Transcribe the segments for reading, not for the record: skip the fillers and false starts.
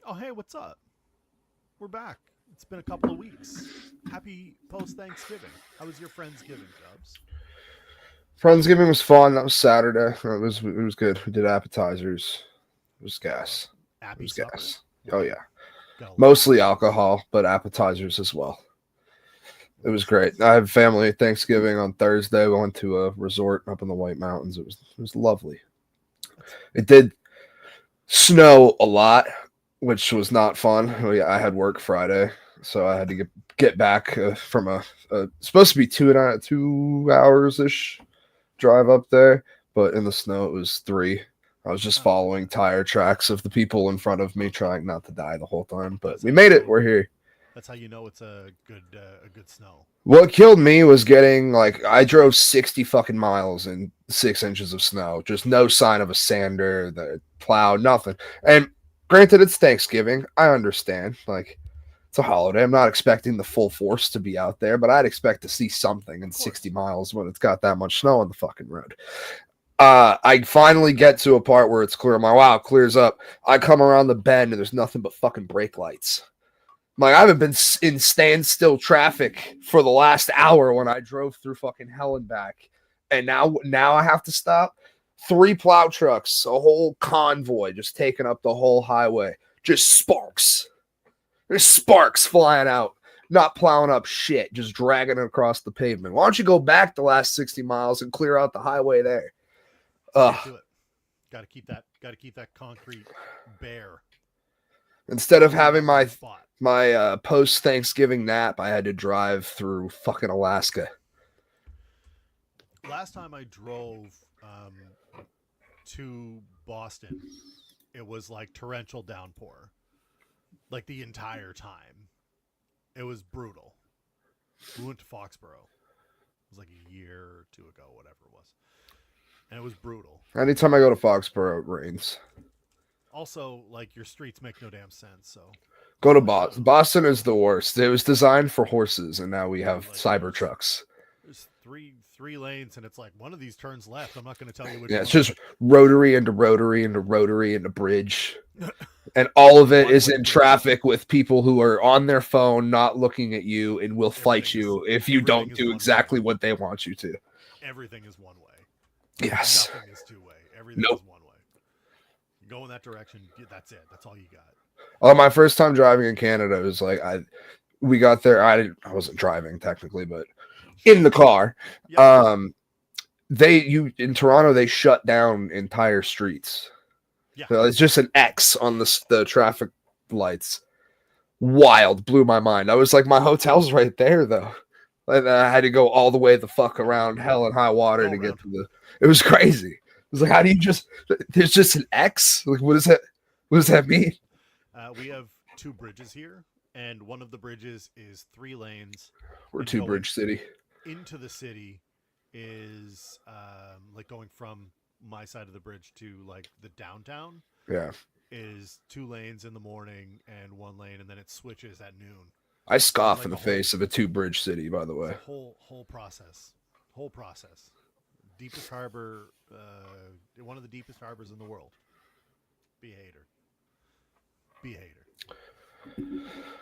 Oh, hey, what's up? We're back. It's been a couple of weeks. Happy post Thanksgiving. How was your Friendsgiving, Dubs? Friendsgiving was fun. That was Saturday. It was good. We did appetizers. It was gas. It Happy was supper. gas. Oh Love it. yeah. Gotta love it. Mostly alcohol, but appetizers as well. It was great. Sounds I had family at Thanksgiving on Thursday. We went to a resort up in the White Mountains. It was lovely. that's It did snow a lot, which was not fun. I had work Friday, so I had to get back from a supposed to be 2 hours ish drive up there, but in the snow it was 3. I was just oh following yeah. tire tracks of the people in front of me, trying not to die the whole time. But That's we how you made it. know. We're here. That's how you know it's a good snow. What killed me was getting like I drove 60 fucking miles in 6 inches of snow. Just no sign of a sander, the plow, nothing. And granted, it's Thanksgiving. I understand. Like it's a holiday. I'm not expecting the full force to be out there, but I'd expect to see something in Of 60 course. miles when it's got that much snow on the fucking road. I finally get to a part where it's clear. I'm like, wow, it clears up. I come around the bend and there's nothing but fucking brake lights. Like I haven't been in standstill traffic for the last hour when I drove through fucking hell and back, and now I have to stop. 3 plow trucks, a whole convoy, just taking up the whole highway. Just sparks. There's sparks flying out. Not plowing up shit, just dragging it across the pavement. Why don't you go back the last 60 miles and clear out the highway there? Ugh. Can't do it. Got to keep that. Got to keep that concrete bare. Instead of Only having that one my spot. my post Thanksgiving nap, I had to drive through fucking Alaska. Last time I drove to Boston, it was like torrential downpour, like the entire time. It was brutal. We went to Foxborough. It was like a year or two ago, whatever it was, and it was brutal. Anytime I go to Foxborough, it rains. Also, like your streets make no damn sense. So, Go to like, Boston. Boston is the worst. It was designed for horses, and now we dude, have like cyber trucks. there's three lanes, and it's like one of these turns left. I'm not going to tell you which Yeah, it's one. just rotary into rotary into rotary into bridge. And all of it One is way in bridge. traffic with people who are on their phone, not looking at you, and will fight Everything is you if you everything don't is do one way. exactly what they want you to. Everything is one way. Yes. Nothing is two way. Everything is Nope. one way. You go in that direction. That's it. That's all you got. Oh, my first time driving in Canada was like we got there. I wasn't driving technically, but in the car. Yep. Um, they you in Toronto they shut down entire streets. Yeah. So it's just an X on the traffic lights. Wild, blew my mind. I was like, my hotel's right there though. And I had to go all the way the fuck Yeah. around hell and high water Go to get around. to the. It was crazy. It was like, how do you just? There's just an X. Like, what is that? What does that mean? We have two bridges here, and one of the bridges is 3 lanes, We're and two going bridge city. into the city is like going from my side of the bridge to like the downtown Yeah, is 2 lanes in the morning and 1 lane, and then it switches at noon. I So it's scoff in like the a whole face of a two bridge city. By the it's way, a whole process, whole process. Deepest harbor, one of the deepest harbors in the world. Be a hater. Be a hater.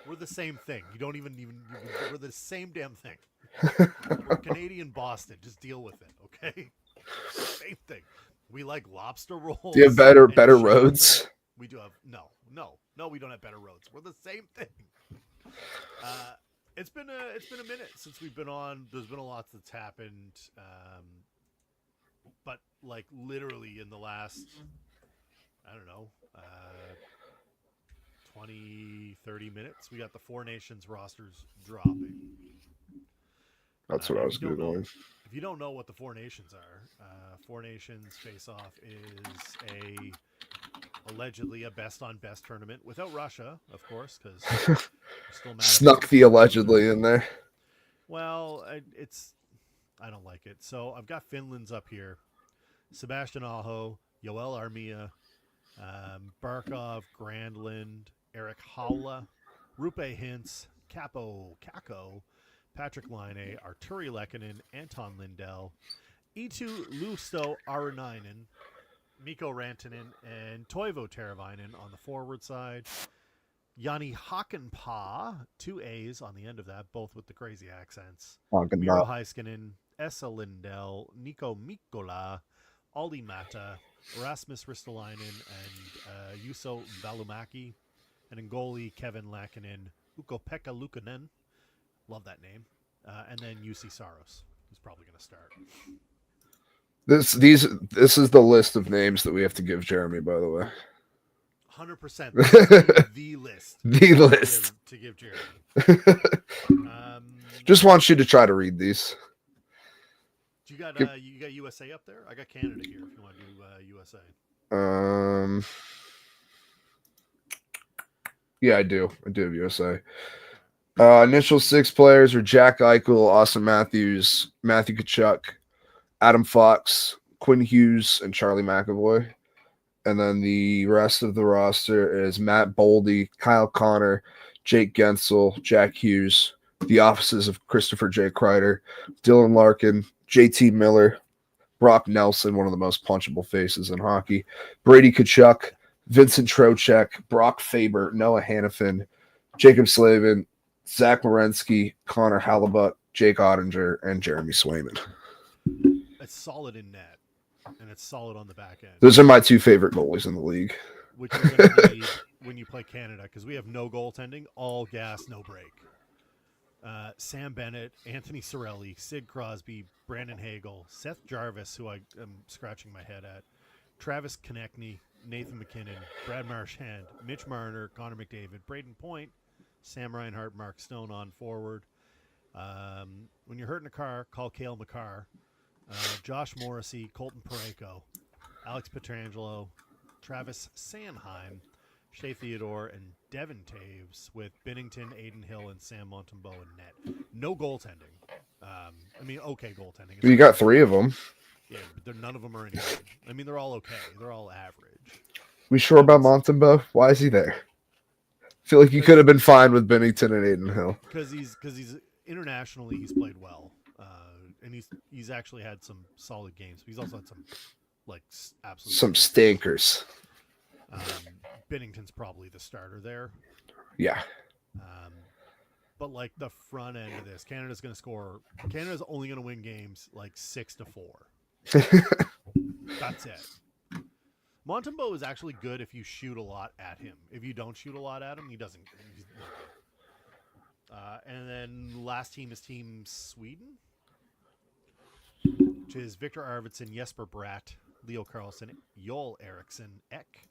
We're the same thing. You don't even. We're the same damn thing. We're Canadian Boston. Just deal with it, okay? Same thing. We like lobster do you have rolls better and better chocolate. roads? We do have no. We don't have better roads. We're the same thing. Uh, it's been a minute since we've been on. There's been a lot that's happened, but like literally in the last I don't know 20-30 minutes, we got the Four Nations rosters dropping. That's what I If was you don't know, googling. if you don't know what the Four Nations are, Four Nations Face Off is a allegedly a best on best tournament without Russia, of course, because we're still mad at them Snuck the for doing it. allegedly in there. Well, it's I don't like it. So I've got Finland's up here: Sebastian Aho, Yoel Armia, Barkov, Grandland, Eric Haula, Rupe Hintz, Capo Kako, Patrick Laine, Arturi Lekkonen, Anton Lindell, Eetu Lusto Arunainen, Mikko Rantanen, and Toivo Teravainen on the forward side. Yanni Hakanpää, 2 A's on the end of that, both with the crazy accents. Fucking Miro not. Heiskanen, Esa Lindell, Nico Mikkola, Aldi Mata, Rasmus Ristolainen, and Juuso Valumäki. And in goalie, Kevin Lankinen, Ukko-Pekka Luukkonen. Love that name. And then UC Saros, who's probably going to start. This is the list of names that we have to give Jeremy, by the way. 100%. This is the list. The list. To give Jeremy. Just want you to try to read these. You got USA up there? I got Canada here if you want to do USA. Yeah, I do. I do have USA. Initial 6 players are Jack Eichel, Austin Matthews, Matthew Tkachuk, Adam Fox, Quinn Hughes, and Charlie McAvoy. And then the rest of the roster is Matt Boldy, Kyle Connor, Jake Gensel, Jack Hughes, the offices of Christopher J. Kreider, Dylan Larkin, JT Miller, Brock Nelson, one of the most punchable faces in hockey, Brady Tkachuk, Vincent Trocheck, Brock Faber, Noah Hannafin, Jacob Slavin, Zach Werenski, Connor Halibut, Jake Ottinger, and Jeremy Swayman. It's solid in net, and it's solid on the back end. Those are my 2 favorite goalies in the league. Which you're going to need when you play Canada, because we have no goaltending, all gas, no break. Sam Bennett, Anthony Cirelli, Sid Crosby, Brandon Hagel, Seth Jarvis, who I am scratching my head at, Travis Konechny, Nathan McKinnon, Brad Marchand, Mitch Marner, Connor McDavid, Braden Point, Sam Reinhart, Mark Stone on forward. When you're hurt in a car, call Cale Makar. Josh Morrissey, Colton Parayko, Alex Pietrangelo, Travis Sanheim, Shea Theodore, and Devin Taves with Binnington, Aiden Hill, and Sam Montembeault in net. No goaltending. Okay goaltending. You got 3 of them. Yeah, but none of them are any good. I mean, they're all okay. They're all average. We sure about Montembeault? Why is he there? I feel like you could have been fine with Binnington and Aiden Hill. Because he's internationally, he's played well. And he's actually had some solid games. He's also had some absolute some stinkers. Binnington's probably the starter there. Yeah. But the front end of this, Canada's going to score. Canada's only going to win games 6-4. That's it. Montembeault is actually good if you shoot a lot at him. If you don't shoot a lot at him, he doesn't. He's not good. And then last team is Team Sweden, which is Victor Arvidsson, Jesper Bratt, Leo Carlson, Joel Eriksson, Ek,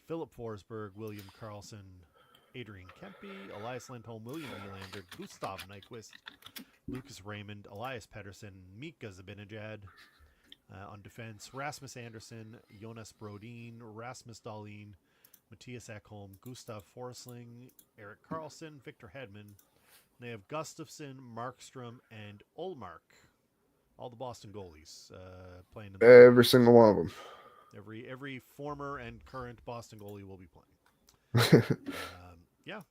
Philip Forsberg, William Carlson, Adrian Kempe, Elias Lindholm, William Nylander, Gustav Nyquist, Lucas Raymond, Elias Pettersson, Mika Zibanejad. On defense, Rasmus Andersson, Jonas Brodin, Rasmus Dahlin, Matthias Ekholm, Gustav Forsling, Eric Carlson, Victor Hedman. They have Gustafsson, Markstrom, and Ullmark. All the Boston goalies playing. Every single one of them. Every former and current Boston goalie will be playing. Yeah.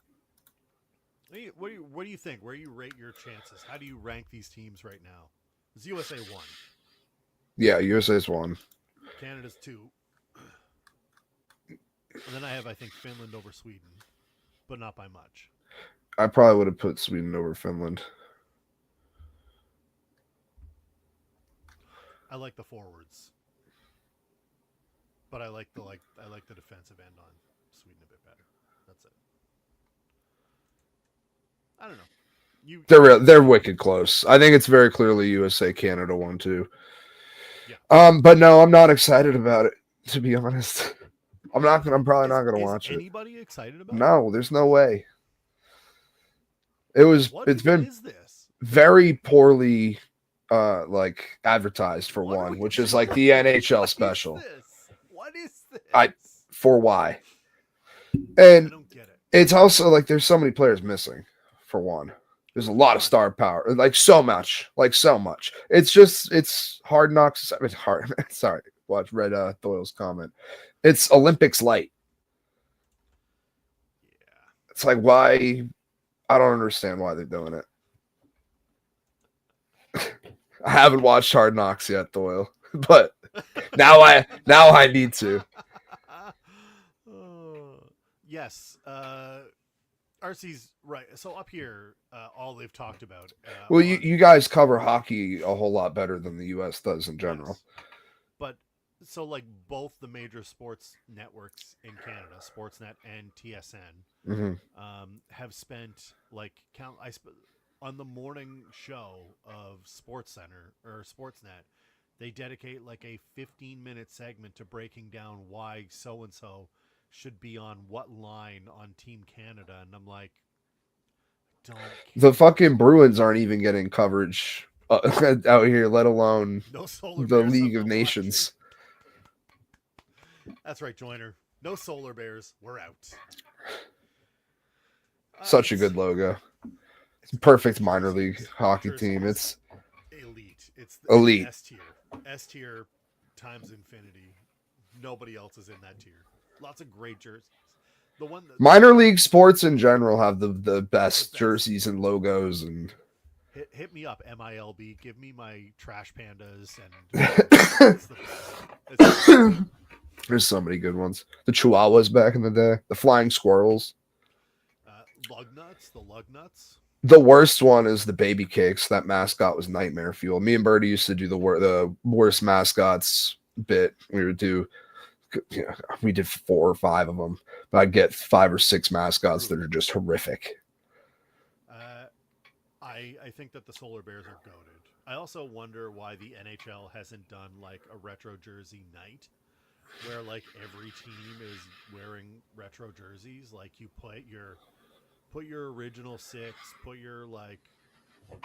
What do you think? Where do you rate your chances? How do you rank these teams right now? Is USA 1? Yeah, USA's 1. Canada's 2. And then I have, I think, Finland over Sweden, but not by much. I probably would have put Sweden over Finland. I like the forwards, but I like the defensive end on Sweden a bit better. That's it. I don't know. They're wicked close. I think it's very clearly USA Canada 1-2. Yeah. But no, I'm not excited about it, to be honest. I'm probably not gonna watch it. Anybody excited about it? No, there's no way. It's been very poorly advertised for one, which is like the NHL special. What is this? For why? And I don't get it. It's also like there's so many players missing, for one. There's a lot of star power, so much. It's Hard Knocks. It's hard. Sorry, watch Red Doyle's comment. It's Olympics light. Yeah. It's like, why? I don't understand why they're doing it. I haven't watched Hard Knocks yet, Doyle, but now I need to. Yes. RC's right. So up here, all they've talked about. Well, you guys cover hockey a whole lot better than the U.S. does in general. Yes. But so like both the major sports networks in Canada, Sportsnet and TSN, Mm-hmm. have spent like on the morning show of Sports Center or Sportsnet, they dedicate like a 15-minute segment to breaking down why so and so should be on what line on Team Canada, and I'm like, don't care. The fucking Bruins aren't even getting coverage out here, let alone No solar the bears League I'm of not Nations. watching. That's right, Joiner. No solar bears. We're out. Such a good logo. It's perfect minor league hockey team. It's elite. It's elite. S tier. S tier times infinity. Nobody else is in that tier. Lots of great jerseys. The one minor league sports in general have the best jerseys and logos and hit me up, MILB. Give me my trash pandas and there's so many good ones. The Chihuahuas back in the day, the Flying Squirrels, the lug nuts. The worst one is the Baby Cakes. That mascot was nightmare fuel. Me and Birdie used to do the worst mascots bit. We would do, we did 4 or 5 of them, but I'd get 5 or 6 mascots that are just horrific. I think that the Solar Bears are goated. I also wonder why the NHL hasn't done like a retro jersey night where like every team is wearing retro jerseys. Like you put your original 6, put your like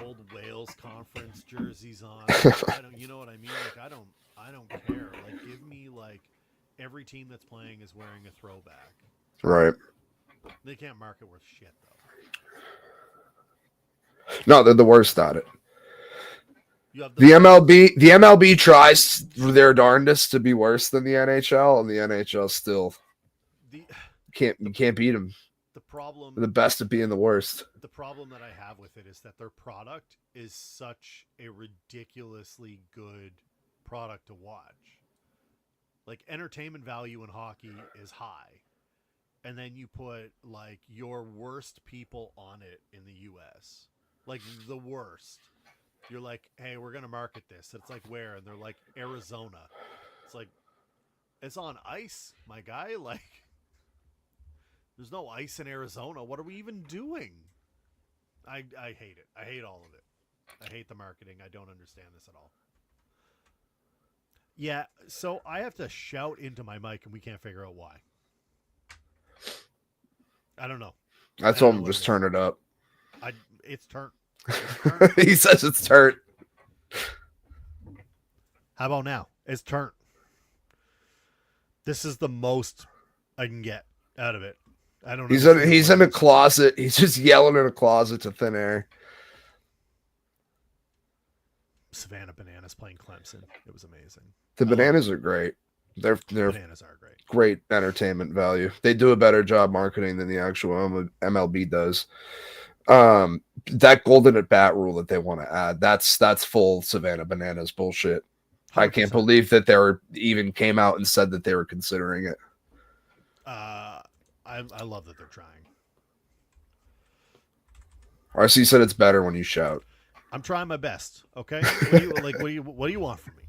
old Wales conference jerseys on. You know what I mean? Like I don't care. Like give me like every team that's playing is wearing a throwback. Right. They can't market worth shit though. No, they're the worst at it. The MLB tries their darndest to be worse than the NHL, and the NHL still can't beat them. They're the best at being the worst. The problem that I have with it is that their product is such a ridiculously good product to watch. Like entertainment value in hockey is high. And then you put like your worst people on it in the US. Like the worst. You're like, hey, we're going to market this. It's like where? And they're like, Arizona. It's like, it's on ice, my guy. Like, there's no ice in Arizona. What are we even doing? I hate it. I hate all of it. I hate the marketing. I don't understand this at all. Yeah, so I have to shout into my mic and we can't figure out why. I don't know. I told him just turn it up. It's turned. He says it's turned. How about now? It's turned. This is the most I can get out of it. I don't know. He's in a closet. He's just yelling in a closet to thin air. Savannah Bananas playing Clemson. It was amazing. The Bananas are great. They're Bananas are great. Great entertainment value. They do a better job marketing than the actual MLB does. That golden at bat rule that they want to add, that's full Savannah Bananas bullshit. 100%. I can't believe that they even came out and said that they were considering it. I love that they're trying. RC said it's better when you shout. I'm trying my best. Okay, what do you want from me?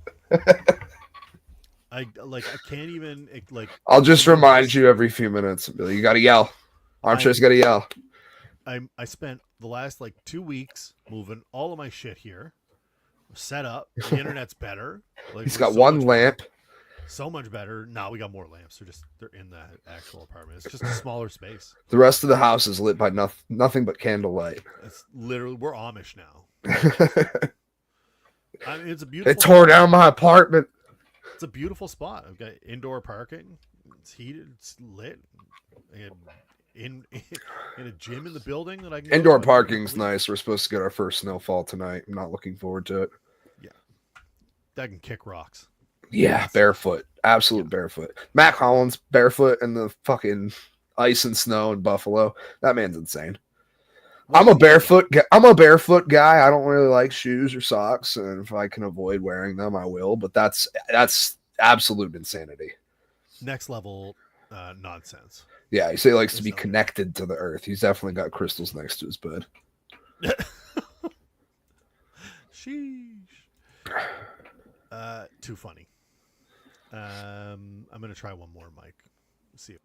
I can't even like. I'll just remind you every few minutes. You got to yell. Armchair's got to yell. I spent the last 2 weeks moving all of my shit here, set up. The internet's better. He's got one lamp. So much better. Now we got more lamps. They're in the actual apartment. It's just a smaller space. The rest of the house is lit by nothing but candlelight. It's literally, we're Amish now. It's a beautiful. They tore down my apartment. It's a beautiful spot. I've got indoor parking. It's heated. It's lit. And in a gym in the building that I can. Indoor parking's nice. We're supposed to get our first snowfall tonight. I'm not looking forward to it. Yeah, that can kick rocks. Yeah, barefoot, absolute barefoot. Mac Hollins barefoot in the fucking ice and snow in Buffalo. That man's insane. I'm a barefoot guy. I don't really like shoes or socks, and if I can avoid wearing them, I will. But that's absolute insanity. Next level nonsense. Yeah, he say he likes to There's be no- connected to the earth. He's definitely got crystals next to his bed. Sheesh. Too funny. I'm gonna try one more, Mike. See.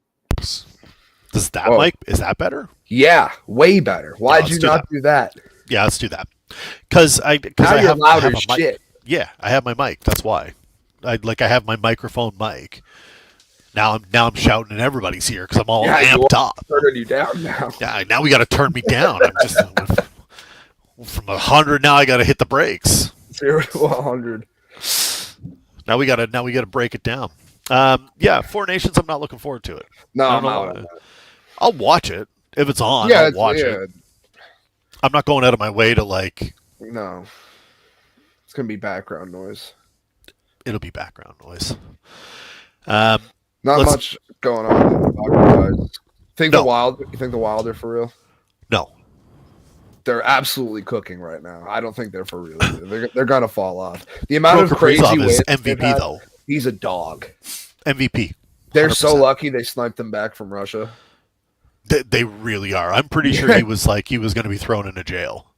Does that Whoa. Mike? Is that better? Yeah, way better. Why'd you not do that? Yeah, let's do that. Because I Now you're have loud a as mic. shit. Yeah, I have my mic. That's why. I have my microphone mic. Now I'm shouting and everybody's here because I'm all amped up. Turning you down now. Yeah, now we got to turn me down. I'm just from 100 now. I got to hit the brakes. 0 to 100. Now we got to break it down. Yeah, Four Nations. I'm not looking forward to it. No, I'm out on that. I'll watch it if it's on. Yeah, I'll watch it. I'm not going out of my way to like. No, it's gonna be background noise. It'll be background noise. Not much going on. You think the Wild are for real? No. They're absolutely cooking right now. I don't think they're for real either. They're gonna fall off. The amount of crazy wins MVP though. He's a dog. MVP. 100%. They're so lucky they sniped them back from Russia. They really are. I'm pretty sure he was going to be thrown into jail.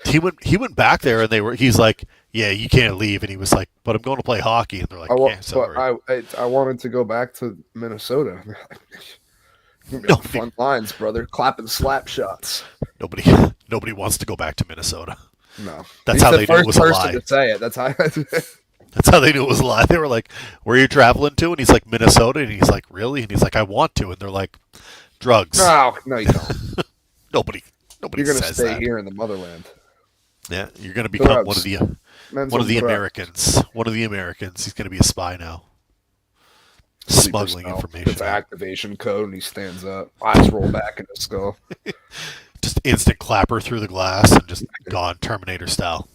He went back there and he's like, yeah, you can't leave, and he was like, but I'm going to play hockey, and they're like, yeah, sorry. I wanted to go back to Minnesota. Fun lines, brother. Clapping slap shots. Nobody wants to go back to Minnesota. No, that's how they knew it was a lie. To say it. That's how. That's how they knew it was a lie. They were like, where are you traveling to? And he's like, Minnesota. And he's like, really? And he's like, I want to. And they're like, drugs. No, you don't. Nobody You're going to says stay that. here in the motherland. Yeah, you're going to become one of the Americans. One of the Americans. He's going to be a spy now. Smuggling information. It's activation code, and he stands up. Eyes roll back in his skull. Just instant clapper through the glass and just gone Terminator style.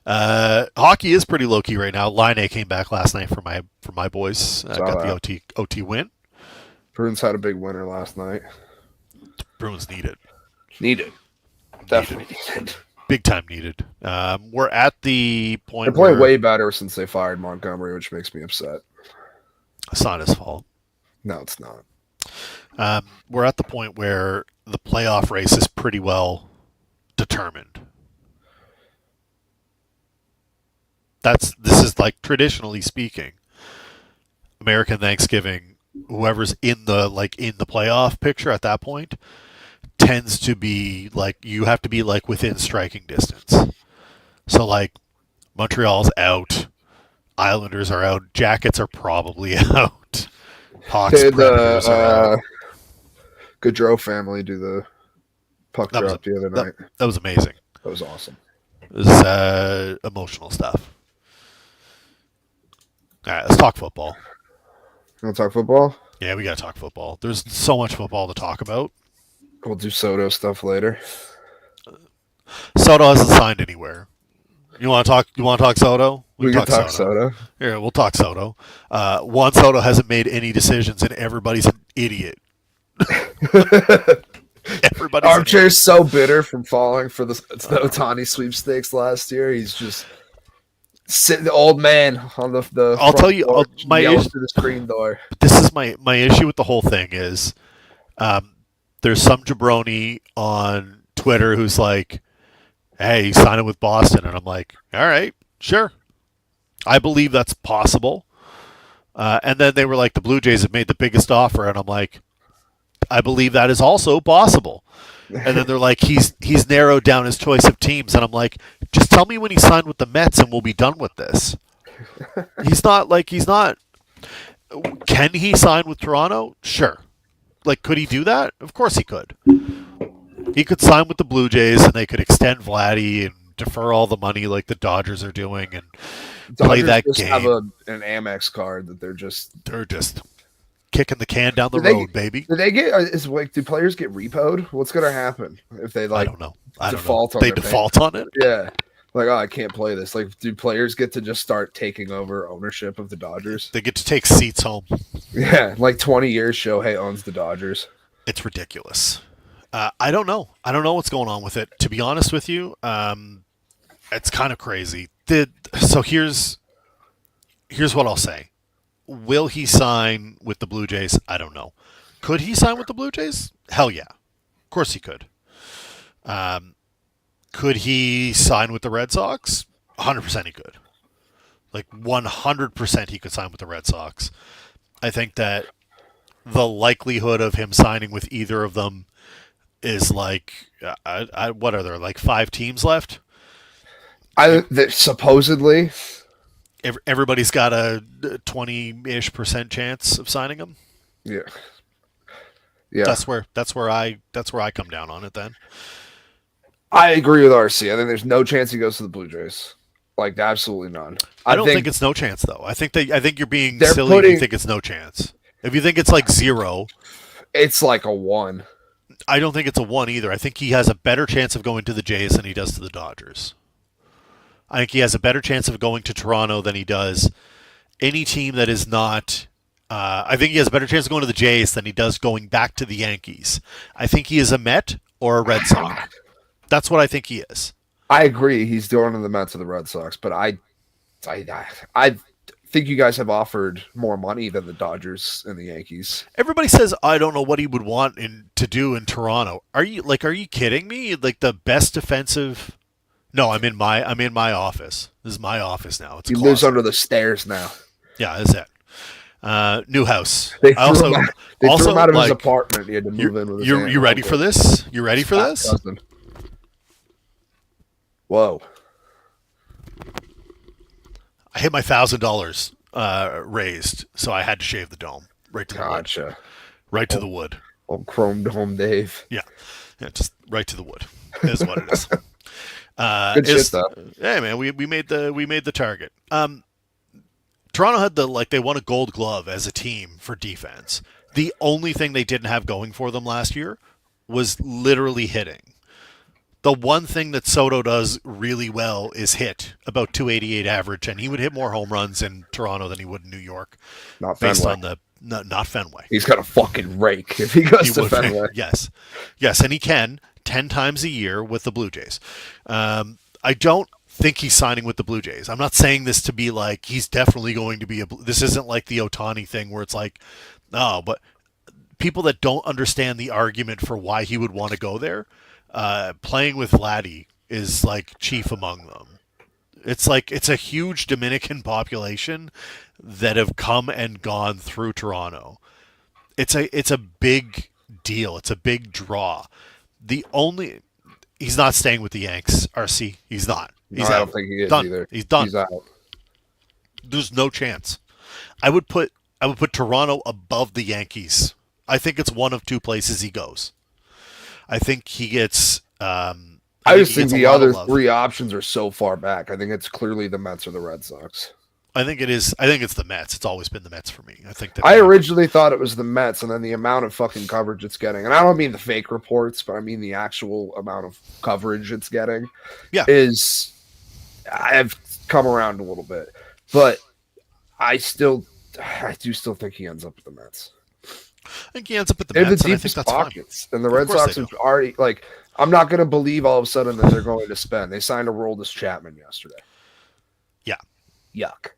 Hockey is pretty low key right now. Line A came back last night for my boys. Got the OT win. Bruins had a big winner last night. Bruins needed. Definitely needed. Big time needed. We're at the point. They're playing way better since they fired Montgomery, which makes me upset. It's not his fault. No, it's not. We're at the point where the playoff race is pretty well determined. This is like traditionally speaking, American Thanksgiving, whoever's in the playoff picture at that point tends to be like, you have to be like within striking distance. So like Montreal's out, Islanders are out, Jackets are probably out, Hawks, Predators are out. Gaudreau family do the puck drop the other night. That was amazing. That was awesome. It was emotional stuff. All right, let's talk football. You want to talk football? Yeah, we got to talk football. There's so much football to talk about. We'll do Soto stuff later. Soto hasn't signed anywhere. You want to talk Soto? We can talk Soto. Here, we'll talk Soto. Juan Soto hasn't made any decisions, and everybody's an idiot. Armchair's so bitter from falling for the Ohtani sweepstakes last year. He's just sitting the old man on the I'll tell you my issue to the screen door. This is my issue with the whole thing is there's some jabroni on Twitter who's like, hey, he's signing with Boston, and I'm like, all right, sure, I believe that's possible. And then they were like, the Blue Jays have made the biggest offer, and I'm like, I believe that is also possible. And then they're like, he's narrowed down his choice of teams, and I'm like, just tell me when he signed with the Mets, and we'll be done with this. He's not. Can he sign with Toronto? Sure. Like, could he do that? Of course he could. He could sign with the Blue Jays, and they could extend Vladdy and defer all the money like the Dodgers are doing, and play that game. Have an Amex card that they're just kicking the can down the road, baby. Do they get? Do players get repoed? What's going to happen if they I don't know. Default on they default on it. Yeah. Like, oh, I can't play this. Like, do players get to just start taking over ownership of the Dodgers? They get to take seats home. Yeah, like 20 years Shohei owns the Dodgers. It's ridiculous. I don't know. I don't know what's going on with it. To be honest with you, it's kind of crazy. So here's what I'll say. Will he sign with the Blue Jays? I don't know. Could he sign with the Blue Jays? Hell yeah. Of course he could. Could he sign with the Red Sox? 100% he could. Like 100% he could sign with the Red Sox. I think that the likelihood of him signing with either of them is like, what are there, like 5 teams left? Supposedly. Everybody's got a 20-ish% chance of signing him. Yeah. Yeah. That's where I come down on it then. I agree with RC. I think there's no chance he goes to the Blue Jays. Like, absolutely none. I don't think it's no chance though. I think you're being silly if you think it's no chance. If you think it's like 0, it's like a 1. I don't think it's a 1 either. I think he has a better chance of going to the Jays than he does to the Dodgers. I think he has a better chance of going to Toronto than he does any team that is not. I think he has a better chance of going to the Jays than he does going back to the Yankees. I think he is a Met or a Red Sox. That's what I think he is. I agree. He's going to the Mets or the Red Sox, but I think you guys have offered more money than the Dodgers and the Yankees. Everybody says I don't know what he would want to do in Toronto. Are you kidding me? Like the best defensive. No, I'm in my office. This is my office now. He lives under the stairs now. Yeah, that's it. New house. They threw him out of his apartment. He had to move in with his You ready for this? You ready for this? Cousin. Whoa. I hit my $1,000 raised, so I had to shave the dome. Right to the wood. Right to the wood. Old Chrome Dome Dave. Yeah, just right to the wood is what it is. Good shit, though. Hey man, we made the target. Toronto had they won a Gold Glove as a team for defense. The only thing they didn't have going for them last year was literally hitting. The one thing that Soto does really well is hit about 288 average, and he would hit more home runs in Toronto than he would in New York. Not based Fenway. on not Fenway. He's got a fucking rake if he goes to Fenway. Yes, and he can 10 times a year with the Blue Jays. I don't think he's signing with the Blue Jays. I'm not saying this to be like he's definitely going to be this isn't like the Ohtani thing where it's like, no, but people that don't understand the argument for why he would want to go there, playing with Vladdy is like chief among them. It's like it's a huge Dominican population that have come and gone through Toronto. It's a big deal. It's a big draw. He's not staying with the Yanks, RC. He's not. He's I don't think he is either. He's done. He's out. There's no chance. I would put Toronto above the Yankees. I think it's one of 2 places he goes. I think he gets. I just think the other 3 options are so far back. I think it's clearly the Mets or the Red Sox. I think it is. I think it's the Mets. It's always been the Mets for me. I think that I originally thought it was the Mets, and then the amount of fucking coverage it's getting, and I don't mean the fake reports, but I mean the actual amount of coverage it's getting. Yeah, I've come around a little bit, but I do still think he ends up with the Mets. I think he ends up at the Mets. They have the deepest pockets, and the Red Sox have already I'm not going to believe all of a sudden that they're going to spend. They signed Aroldis Chapman yesterday. Yeah, yuck.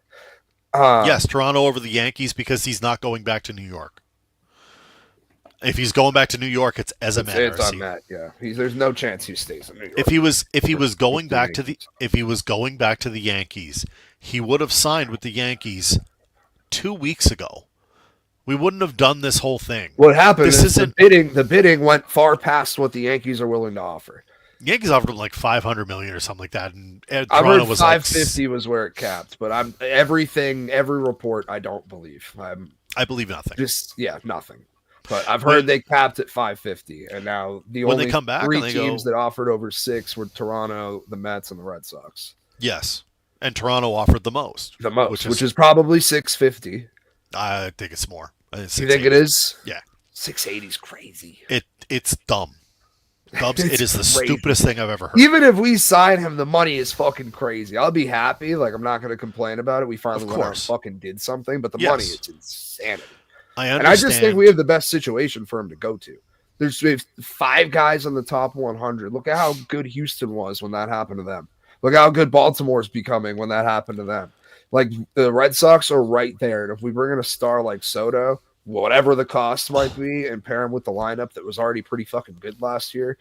Yes, Toronto over the Yankees because he's not going back to New York. If he's going back to New York, it's as a Met. It's on Met. Yeah, there's no chance he stays in New York. If he was going back to the Yankees, he would have signed with the Yankees 2 weeks ago. We wouldn't have done this whole thing. What happened is the bidding went far past what the Yankees are willing to offer. The Yankees offered him like $500 million or something like that, and Toronto was 550 was where it capped. But every report I don't believe. I believe nothing. Nothing. But I've heard they capped at 550, and now the only 3 teams that offered over 6 were Toronto, the Mets, and the Red Sox. Yes, and Toronto offered the most. Which is probably 650. I think it's more. You think it is? Yeah, 680 is crazy. It's dumb. Dubs, it is the stupidest thing I've ever heard. Even if we sign him, the money is fucking crazy. I'll be happy. Like, I'm not going to complain about it. We finally went out and fucking did something, but the money is insanity. I understand. And I just think we have the best situation for him to go to. We have 5 guys on the top 100. Look at how good Houston was when that happened to them. Look how good Baltimore's becoming when that happened to them. Like the Red Sox are right there, and if we bring in a star like Soto, whatever the cost might be, and pair him with the lineup that was already pretty fucking good last year,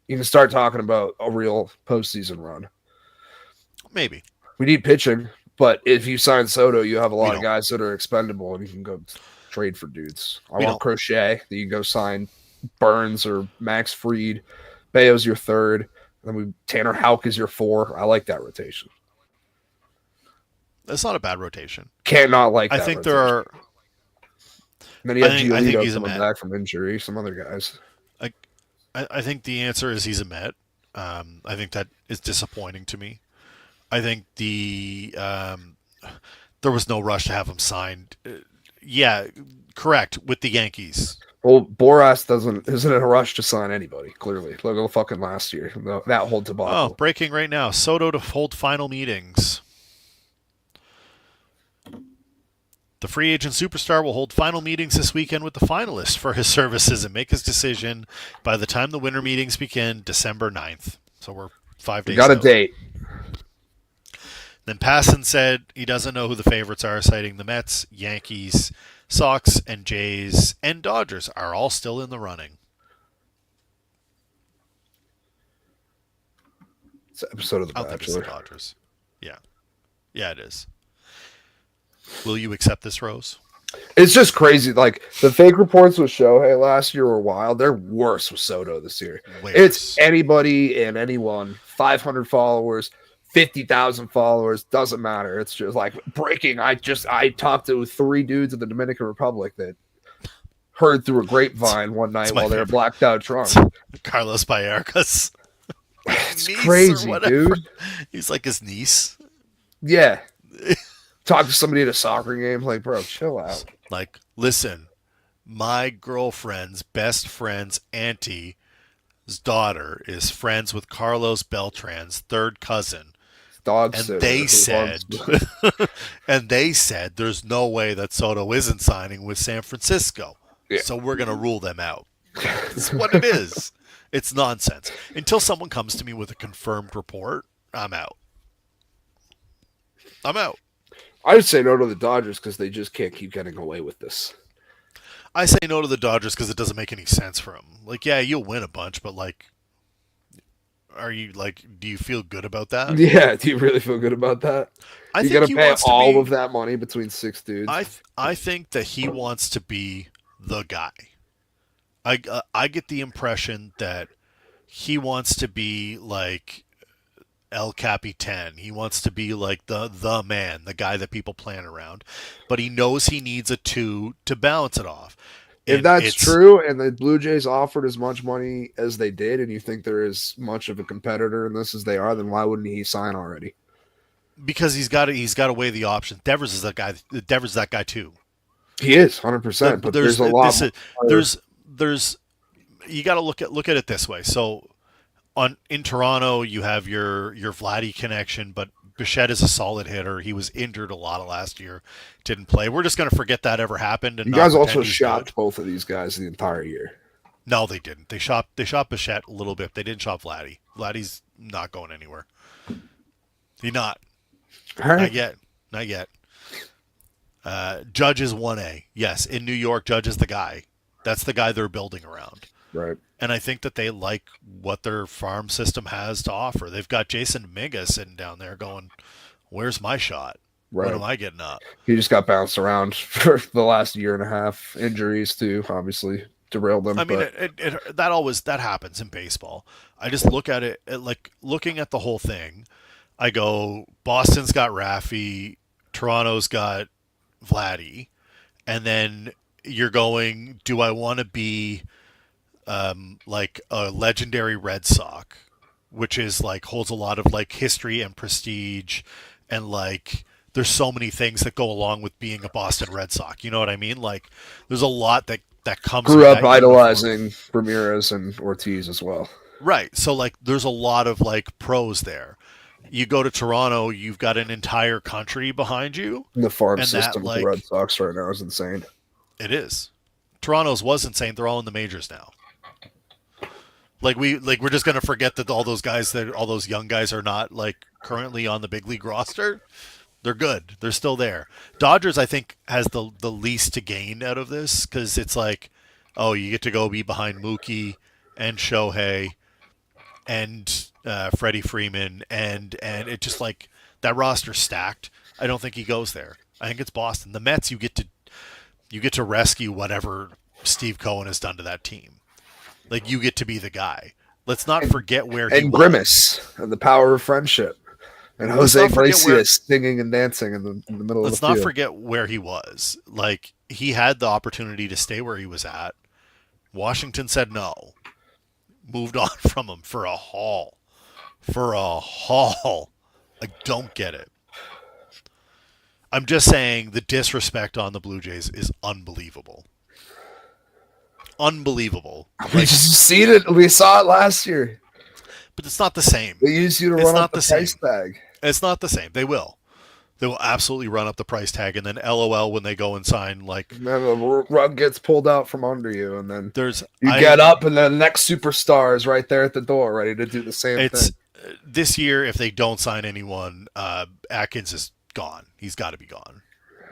you can start talking about a real postseason run. Maybe. We need pitching, but if you sign Soto, you have a lot of don't. guys that are expendable, and you can go trade for dudes. I We want don't. Crochet. That you can go sign Burns or Max Fried. Bayo's your third. Then Tanner Houck is your 4. I like that rotation. That's not a bad rotation. Can't not like that I think rotation. there are. And then you have I think Giolito he's a coming Met. back from injury. Some other guys. I think the answer is he's a Met. I think that is disappointing to me. I think there was no rush to have him signed. Yeah, correct, with the Yankees. Well, Boras isn't in a rush to sign anybody, clearly. Look at the fucking last year. That whole debacle. Oh, breaking right now. Soto to hold final meetings. The free agent superstar will hold final meetings this weekend with the finalists for his services and make his decision by the time the winter meetings begin, December 9th. So we're 5 days We got a out. date. Then Passan said he doesn't know who the favorites are, citing the Mets, Yankees, Sox, and Jays, and Dodgers are all still in the running. It's an episode of The I don't think it's the Bachelor. Dodgers. Yeah. Yeah, it is. Will you accept this, Rose? It's just crazy. Like, the fake reports with Shohei last year were wild. They're worse with Soto this year. Way It's worse. anybody and anyone. 500 followers, 50,000 followers, doesn't matter. It's just like breaking. I talked to 3 dudes in the Dominican Republic that heard through a grapevine one night my while they were favorite. blacked out drunk. Carlos Vallarcas. It's Niece or crazy, whatever. dude. He's like his niece. Yeah. Talk to somebody at a soccer game, like, bro, chill out. Like, listen, my girlfriend's best friend's auntie's daughter is friends with Carlos Beltran's third cousin. Dog And sitter they who said, and they said, there's no way that Soto isn't signing with San Francisco. Yeah. So we're going to rule them out. That's what it is. It's nonsense. Until someone comes to me with a confirmed report, I'm out. I'm out. I would say no to the Dodgers because they just can't keep getting away with this. I say no to the Dodgers because it doesn't make any sense for them. Like, yeah, you'll win a bunch, but like, are you like? Do you feel good about that? Yeah, do you really feel good about that? I You think gotta he pay wants to all be, of that money between 6 dudes. I think that he wants to be the guy. I get the impression that he wants to be like El Capitan. He wants to be like the man, the guy that people plan around. But he knows he needs a 2 to balance it off. If And that's it's- true, and the Blue Jays offered as much money as they did, and you think there is much of a competitor in this as they are, then why wouldn't he sign already? because he's got to weigh the options. Devers is that guy. Devers is that guy too. He is 100%, but there's a lot. There's you got to look at it this way. So in Toronto, you have your Vladdy connection, but Bichette is a solid hitter. He was injured a lot of last year, didn't play. We're just going to forget that ever happened. And You not guys pretend also he's shopped good. both of these guys the entire year. No, they didn't. They shot Bichette a little bit. They didn't shop Vladdy. Vladdy's not going anywhere. He not. All right. Not yet. Judge is 1A. Yes, in New York, Judge is the guy. That's the guy they're building around. Right. And I think that they like what their farm system has to offer. They've got Jason Dominguez sitting down there going, where's my shot? Right. When am I getting up? He just got bounced around for the last year and a half. Injuries, too, obviously derailed him. I mean, but that happens in baseball. I just look at it, like looking at the whole thing, I go, Boston's got Raffy, Toronto's got Vladdy, and then you're going, do I want to be like a legendary Red Sox, which is like holds a lot of like history and prestige, and like there's so many things that go along with being a Boston Red Sox. You know what I mean? Like there's a lot that comes. grew with up that uniform. idolizing Ramirez and Ortiz as well. Right. So like there's a lot of like pros there. You go to Toronto, you've got an entire country behind you. And the farm And that, system of like- the Red Sox right now is insane. It is. Toronto's was insane. They're all in the majors now. We're just gonna forget that all those young guys are not like currently on the big league roster. They're good. They're still there. Dodgers, I think, has the least to gain out of this because it's like, oh, you get to go be behind Mookie and Shohei and Freddie Freeman and it just like that roster's stacked. I don't think he goes there. I think it's Boston. The Mets, you get to rescue whatever Steve Cohen has done to that team. Like you get to be the guy. Let's not forget where he and was. Grimace and the power of friendship. And Jose Iglesias singing and dancing in the middle of the field. Let's not forget where he was. Like, he had the opportunity to stay where he was at. Washington said no. Moved on from him for a haul. I don't get it. I'm just saying the disrespect on the Blue Jays is unbelievable. Unbelievable. We just seen it. We saw it last year. But it's not the same. They use you to run up the price tag. It's not the same. They will absolutely run up the price tag, and then LOL when they go and sign like. And then the rug gets pulled out from under you, and then you get up, and the next superstar is right there at the door, ready to do the same thing. This year, if they don't sign anyone, Atkins is gone. He's got to be gone.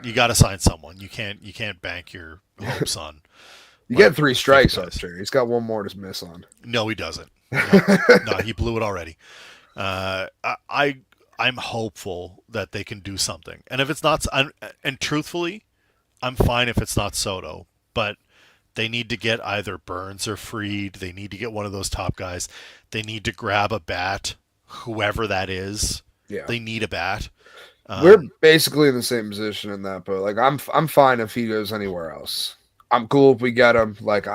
You got to sign someone. You can't bank your hopes on. You get 3 strikes, Archer. He's got one more to miss on. No, he doesn't. No, he blew it already. I'm hopeful that they can do something. And if it's not, and truthfully, I'm fine if it's not Soto, but they need to get either Burns or Fried. They need to get one of those top guys. They need to grab a bat, whoever that is. Yeah. They need a bat. We're basically in the same position in that, but like I'm fine if he goes anywhere else. I'm cool if we get him. Like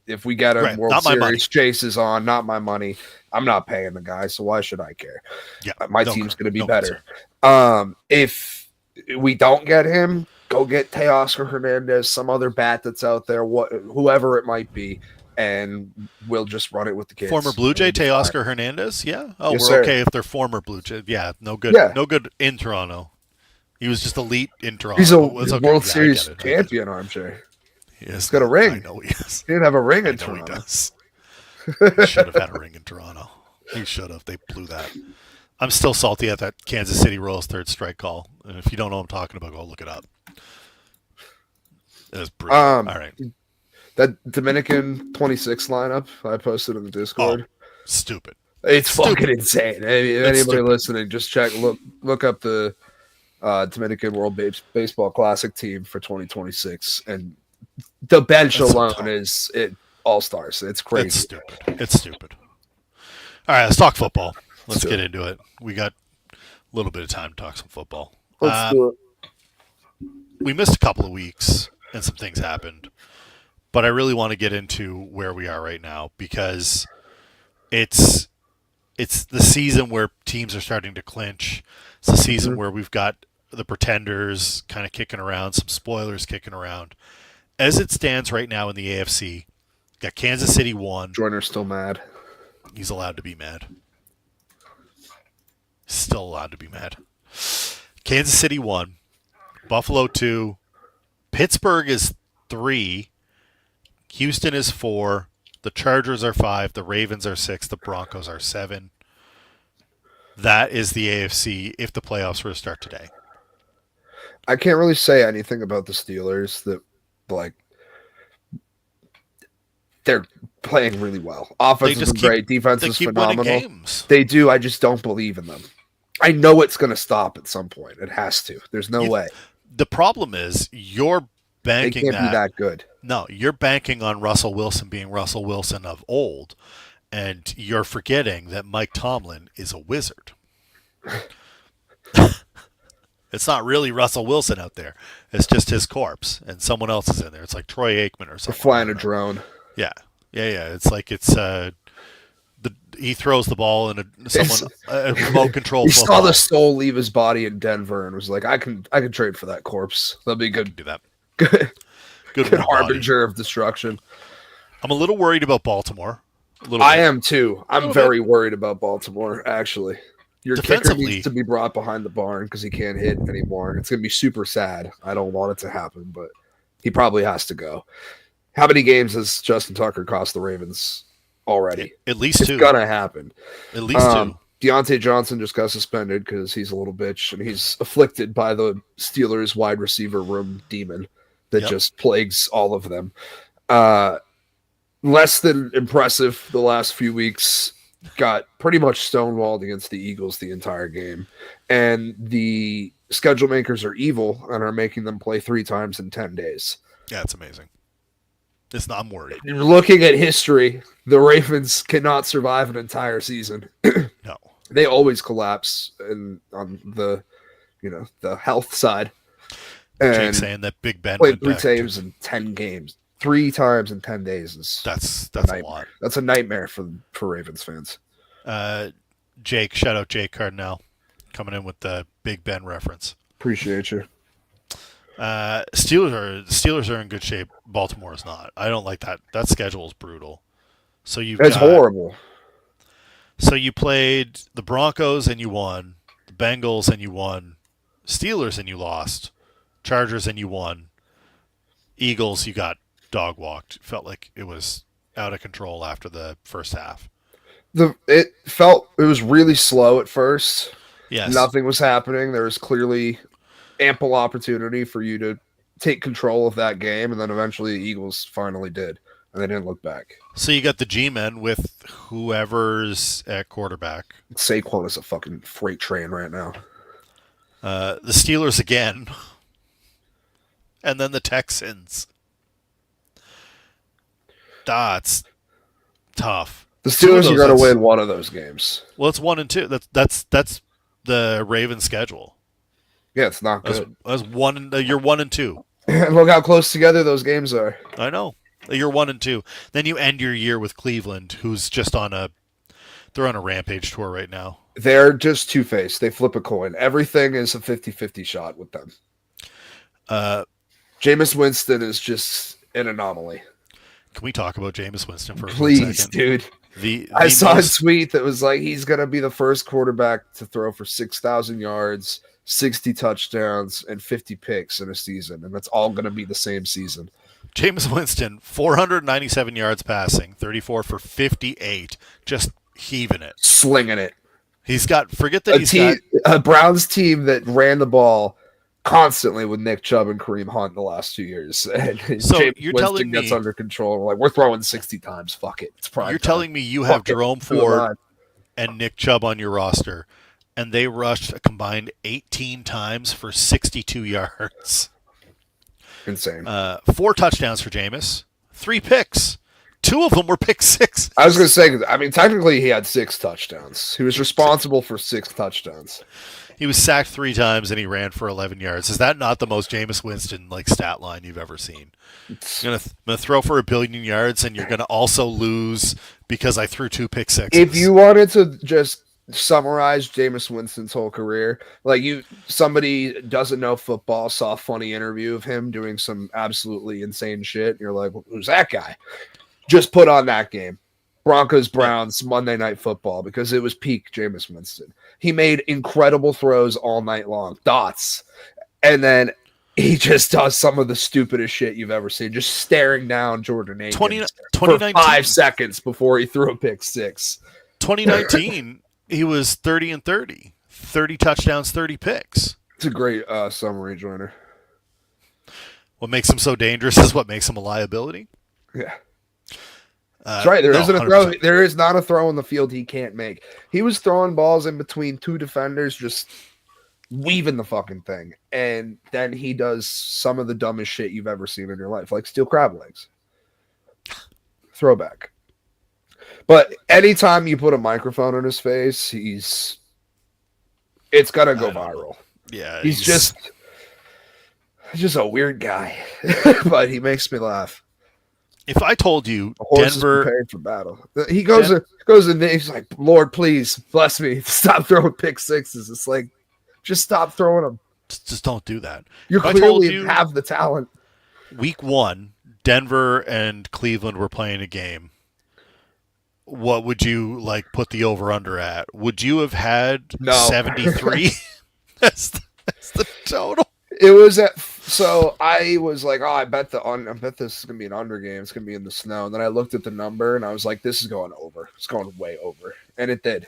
if we get him, right, World Series chase is on, not my money. I'm not paying the guy, so why should I care? Yeah, my team's going to be better. If we don't get him, go get Teoscar Hernandez, some other bat that's out there, whoever it might be, and we'll just run it with the kids. Former Blue Jay Teoscar Hernandez, yeah. Oh, yes, we're sir. okay if they're former Blue Jay. Yeah, no good. Yeah. No good in Toronto. He was just elite in Toronto. He's a World Series champion, Armchair. He's got a ring. I know he is. He didn't have a ring in Toronto. He does. He should have had a ring in Toronto. He should have. They blew that. I'm still salty at that Kansas City Royals third strike call. And if you don't know what I'm talking about, go look it up. It was brilliant. All right. That Dominican 26 lineup I posted in the Discord. Oh, stupid. It's fucking insane. Anybody listening, just look up the Dominican World Baseball Classic team for 2026, and the bench alone is all-stars. It's crazy. It's stupid. All right, let's talk football. Let's get into it. We got a little bit of time to talk some football. Let's do it. We missed a couple of weeks, and some things happened. But I really want to get into where we are right now because it's the season where teams are starting to clinch. It's the season where we've got the pretenders kind of kicking around, some spoilers kicking around. As it stands right now in the AFC, got Kansas City 1. Joyner's still mad. He's allowed to be mad. Still allowed to be mad. Kansas City 1. Buffalo 2. Pittsburgh is 3. Houston is 4. The Chargers are 5. The Ravens are 6. The Broncos are 7. That is the AFC if the playoffs were to start today. I can't really say anything about the Steelers that, like, they're playing really well. Offense is great. Defense is phenomenal. They do. I just don't believe in them. I know it's going to stop at some point. It has to. There's no way. The problem is you're banking they can't be that good. No, you're banking on Russell Wilson being Russell Wilson of old, and you're forgetting that Mike Tomlin is a wizard. It's not really Russell Wilson out there. It's just his corpse, and someone else is in there. It's like Troy Aikman or something. They're flying a drone. Yeah. It's like he throws the ball in a remote control. He saw the soul leave his body in Denver and was like, I can trade for that corpse. That'll be good. Do that. Good harbinger of destruction. I'm a little worried about Baltimore. I am too. I'm very worried about Baltimore, actually. Your kicker needs to be brought behind the barn because he can't hit anymore. It's going to be super sad. I don't want it to happen, but he probably has to go. How many games has Justin Tucker cost the Ravens? already. At least It's two. gonna happen. At least two. Deontay Johnson just got suspended because he's a little bitch and he's afflicted by the Steelers wide receiver room demon that just plagues all of them. Less than impressive the last few weeks. Got pretty much stonewalled against the Eagles the entire game. And the schedule makers are evil and are making them play 3 times in 10 days. Yeah, it's amazing. It's not, I'm worried. Looking at history, the Ravens cannot survive an entire season. No. They always collapse on the health side. And Jake saying that Big Ben played 3 times in 10 games. 3 times in 10 days is that's a lot. That's a nightmare for Ravens fans. Jake, shout out Jake Cardinal, coming in with the Big Ben reference. Appreciate you. Steelers are in good shape. Baltimore is not. I don't like that. That schedule is brutal. So it's horrible. So you played the Broncos and you won, the Bengals and you won, Steelers and you lost, Chargers and you won, Eagles you got dog walked. Felt like it was out of control after the first half. It was really slow at first. Yes. Nothing was happening. There was clearly ample opportunity for you to take control of that game, and then eventually the Eagles finally did, and they didn't look back. So you got the G-men with whoever's at quarterback. Saquon is a fucking freight train right now. The Steelers again. And then the Texans. That's tough. The Steelers are going to win one of those games. Well, it's 1 and 2. That's the Ravens schedule. Yeah, it's not good. That's one. You're 1 and 2. Look how close together those games are. I know. You're 1 and 2. Then you end your year with Cleveland, who's just they're on a rampage tour right now. They're just two-faced. They flip a coin. Everything is a 50-50 shot with them. Jameis Winston is just an anomaly. Can we talk about Jameis Winston for a second? Please, dude. I saw a tweet that was like, he's going to be the first quarterback to throw for 6,000 yards, 60 touchdowns, and 50 picks in a season. And that's all going to be the same season. Jameis Winston, 497 yards passing, 34 for 58, just heaving it. Slinging it. He's got, forget that he's got a Browns team that ran the ball constantly with Nick Chubb and Kareem Hunt the last 2 years. And so Jameis you're Winston telling me gets under control. We're like, we're throwing 60 times. Fuck it. It's prime You're time. telling me you have Jerome Ford and Nick Chubb on your roster, and they rushed a combined 18 times for 62 yards. Insane. 4 touchdowns for Jameis, 3 picks. 2 of them were pick 6. I was going to say, I mean, technically he had 6 touchdowns. He was responsible for 6 touchdowns. He was sacked 3 times and he ran for 11 yards. Is that not the most Jameis Winston stat line you've ever seen? I'm gonna throw for 1 billion yards, and you're gonna also lose because I threw 2 pick 6s. If you wanted to just summarize Jameis Winston's whole career, like somebody doesn't know football saw a funny interview of him doing some absolutely insane shit, and you're like, who's that guy? Just put on that game. Broncos Browns Monday Night Football, because it was peak Jameis Winston. He made incredible throws all night long, dots, and then he just does some of the stupidest shit you've ever seen, just staring down Jordan Akins for 5 seconds before he threw a pick 6. 2019, he was 30 and 30, 30 touchdowns, 30 picks. It's a great summary, Joiner. What makes him so dangerous is what makes him a liability. Yeah. That's right. There is not a throw in the field he can't make. He was throwing balls in between 2 defenders, just weaving the fucking thing. And then he does some of the dumbest shit you've ever seen in your life, like steal crab legs. Throwback. But anytime you put a microphone in his face, it's gonna go viral. Yeah. He's just a weird guy. But he makes me laugh. If I told you Denver is prepared for battle, he goes and he's like, Lord, please bless me. Stop throwing pick 6s. It's like, just stop throwing them. Just don't do that. You clearly have the talent. Week 1, Denver and Cleveland were playing a game. What would you put the over-under at? Would you have had 73? That's the total. It was at So I was like, oh, I bet this is gonna be an under game. It's gonna be in the snow. And then I looked at the number and I was like, this is going over. It's going way over, and it did.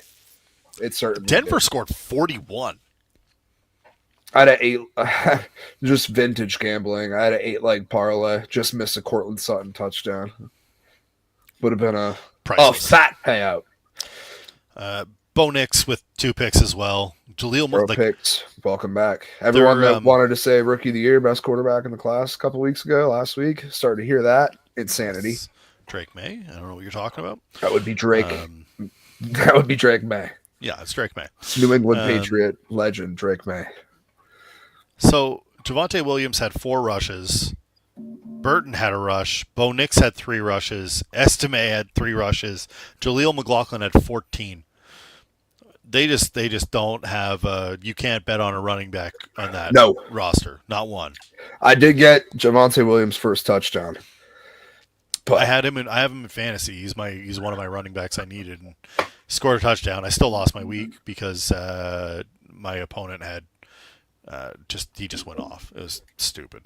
It certainly Denver did. scored 41. I had an 8, just vintage gambling. I had an 8-leg parlay. Just missed a Cortland Sutton touchdown. Would have been a Priceless. fat payout. Bo Nix with 2 picks as well. Jaleel picks. Welcome back. Everyone that wanted to say rookie of the year, best quarterback in the class a couple weeks ago, last week, started to hear that. Insanity. Drake May. I don't know what you're talking about. That would be Drake. That would be Drake May. Yeah, it's Drake May. New England Patriot legend, Drake May. So Javonte Williams had 4 rushes. Burton had a rush. Bo Nix had 3 rushes. Estime had 3 rushes. Jaleel McLaughlin had 14. They just don't have you can't bet on a running back on that roster. Not one. I did get Javonte Williams' first touchdown. But I have him in fantasy. He's one of my running backs I needed, and he scored a touchdown. I still lost my week because my opponent had he just went off. It was stupid.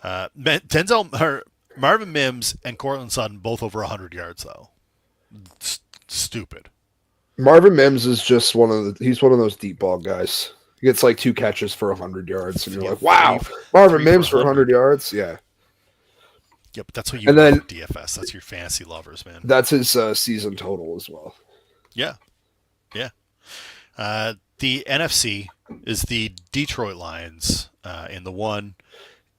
Marvin Mims and Cortland Sutton both over 100 yards though. Stupid. Marvin Mims is just he's one of those deep ball guys. He gets like 2 catches for 100 yards, and you're like, wow, Marvin Mims for 100 yards? Yeah. Yeah, but that's what you want for DFS. That's your fantasy lovers, man. That's his season total as well. Yeah. Yeah. The NFC is the Detroit Lions in the 1,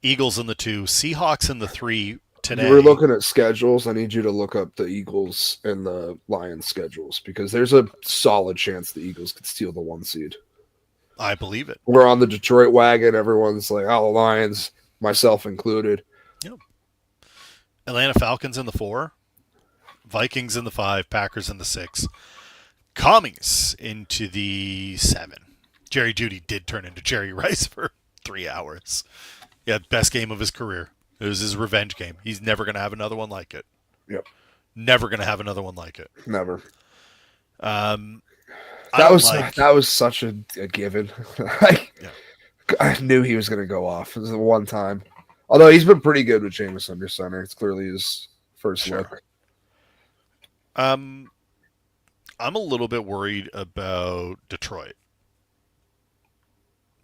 Eagles in the 2, Seahawks in the 3 today. We're looking at schedules. I need you to look up the Eagles and the Lions schedules because there's a solid chance the Eagles could steal the 1 seed. I believe it. We're on the Detroit wagon. Everyone's like, oh, the Lions, myself included. Yep. Atlanta Falcons in the 4, Vikings in the 5, Packers in the 6, Commies into the 7. Jerry Jeudy did turn into Jerry Rice for 3 hours. Yeah, best game of his career. It was his revenge game. He's never going to have another one like it. Yep. Never going to have another one like it. Never. That was such a given. I knew he was going to go off. It was the one time. Although he's been pretty good with Jameis under center. It's clearly his first look. I'm a little bit worried about Detroit.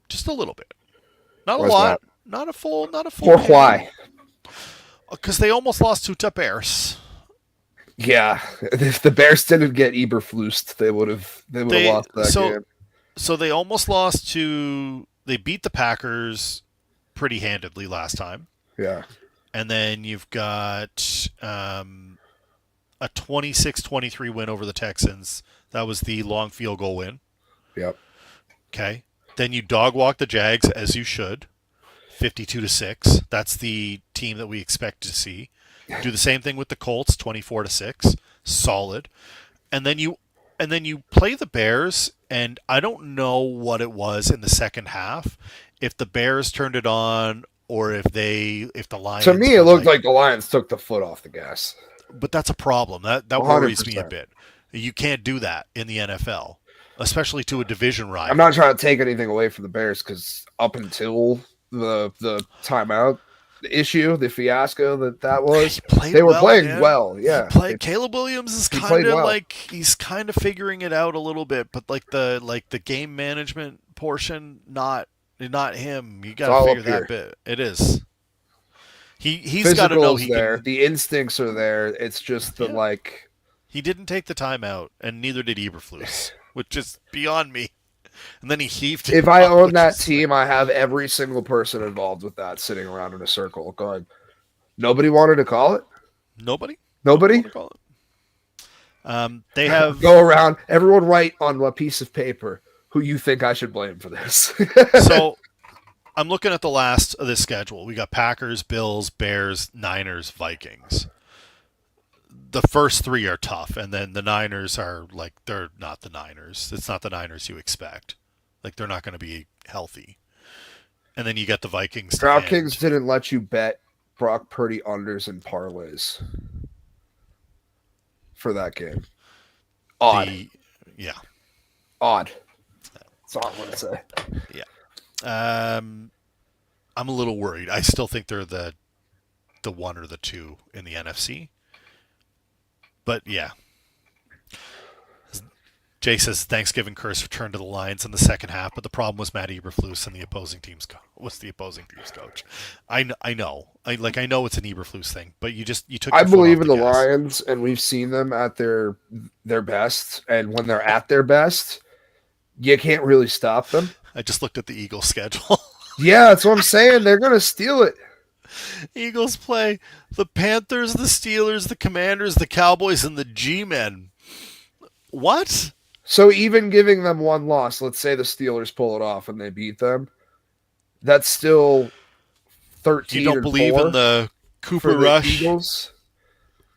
Just a little bit. Not a lot. That? Not a full. Or why? Because they almost lost to the Bears. Yeah, if the Bears didn't get Eberflus, they would have lost that game. So they almost lost to. They beat the Packers pretty handedly last time. Yeah, and then you've got a 26-23 win over the Texans. That was the long field goal win. Yep. Okay. Then you dog walk the Jags as you should. 52-6. That's the team that we expect to see. Do the same thing with the Colts, 24-6. Solid. And then you play the Bears, and I don't know what it was in the second half. If the Bears turned it on or if the Lions. To me, it looked like the Lions took the foot off the gas. But that's a problem. That worries me a bit. You can't do that in the NFL, especially to a division rival. I'm not trying to take anything away from the Bears because up until the timeout issue, the fiasco that was, they were playing well. Yeah, Caleb Williams is kind of he's kind of figuring it out a little bit, but the game management portion, not him. You got to figure that bit. It is. He's got to know there. The instincts are there. It's just he didn't take the time out, and neither did Eberflus, which is beyond me. And then he heaved it. If I own that team, I have every single person involved with that sitting around in a circle going, nobody wanted to call it? Nobody? Nobody? To call it. They have... Go around, everyone write on a piece of paper who you think I should blame for this. So, I'm looking at the last of this schedule. We got Packers, Bills, Bears, Niners, Vikings. The first 3 are tough, and then the Niners are they're not the Niners. It's not the Niners you expect. They're not going to be healthy. And then you got the Vikings. DraftKings didn't let you bet Brock Purdy unders and parlays for that game. Odd. Odd. That's all I want to say. Yeah. I'm a little worried. I still think they're the one or the two in the NFC. But yeah, Jay says Thanksgiving curse returned to the Lions in the second half, but the problem was Matt Eberflus and the opposing team's coach. I know, I know it's an Eberflus thing, but you took I your foot believe off in the the gas. Lions, and we've seen them at their best. And when they're at their best, you can't really stop them. I just looked at the Eagles schedule. Yeah, that's what I'm saying. They're gonna steal it. Eagles play the Panthers, the Steelers, the Commanders, the Cowboys, and the G-Men. What? So even giving them one loss, let's say the Steelers pull it off and they beat them, that's still 13 You don't and believe 4 in the for the Eagles.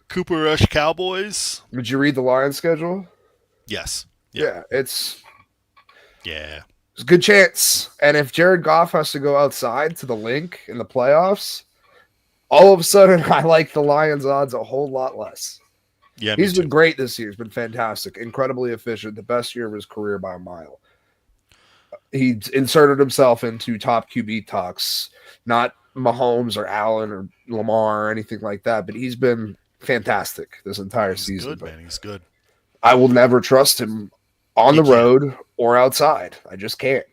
Cooper Rush Cowboys? Did you read the Lions schedule? Yes. Yeah, it's a good chance. And if Jared Goff has to go outside to the link in the playoffs, all of a sudden I like the Lions odds a whole lot less. Yeah, He's been great this year. He's been fantastic, incredibly efficient, the best year of his career by a mile. He's inserted himself into top QB talks, not Mahomes or Allen or Lamar or anything like that, but he's been fantastic this entire season. Good, man. He's good. I will never trust him on the road or outside. I just can't.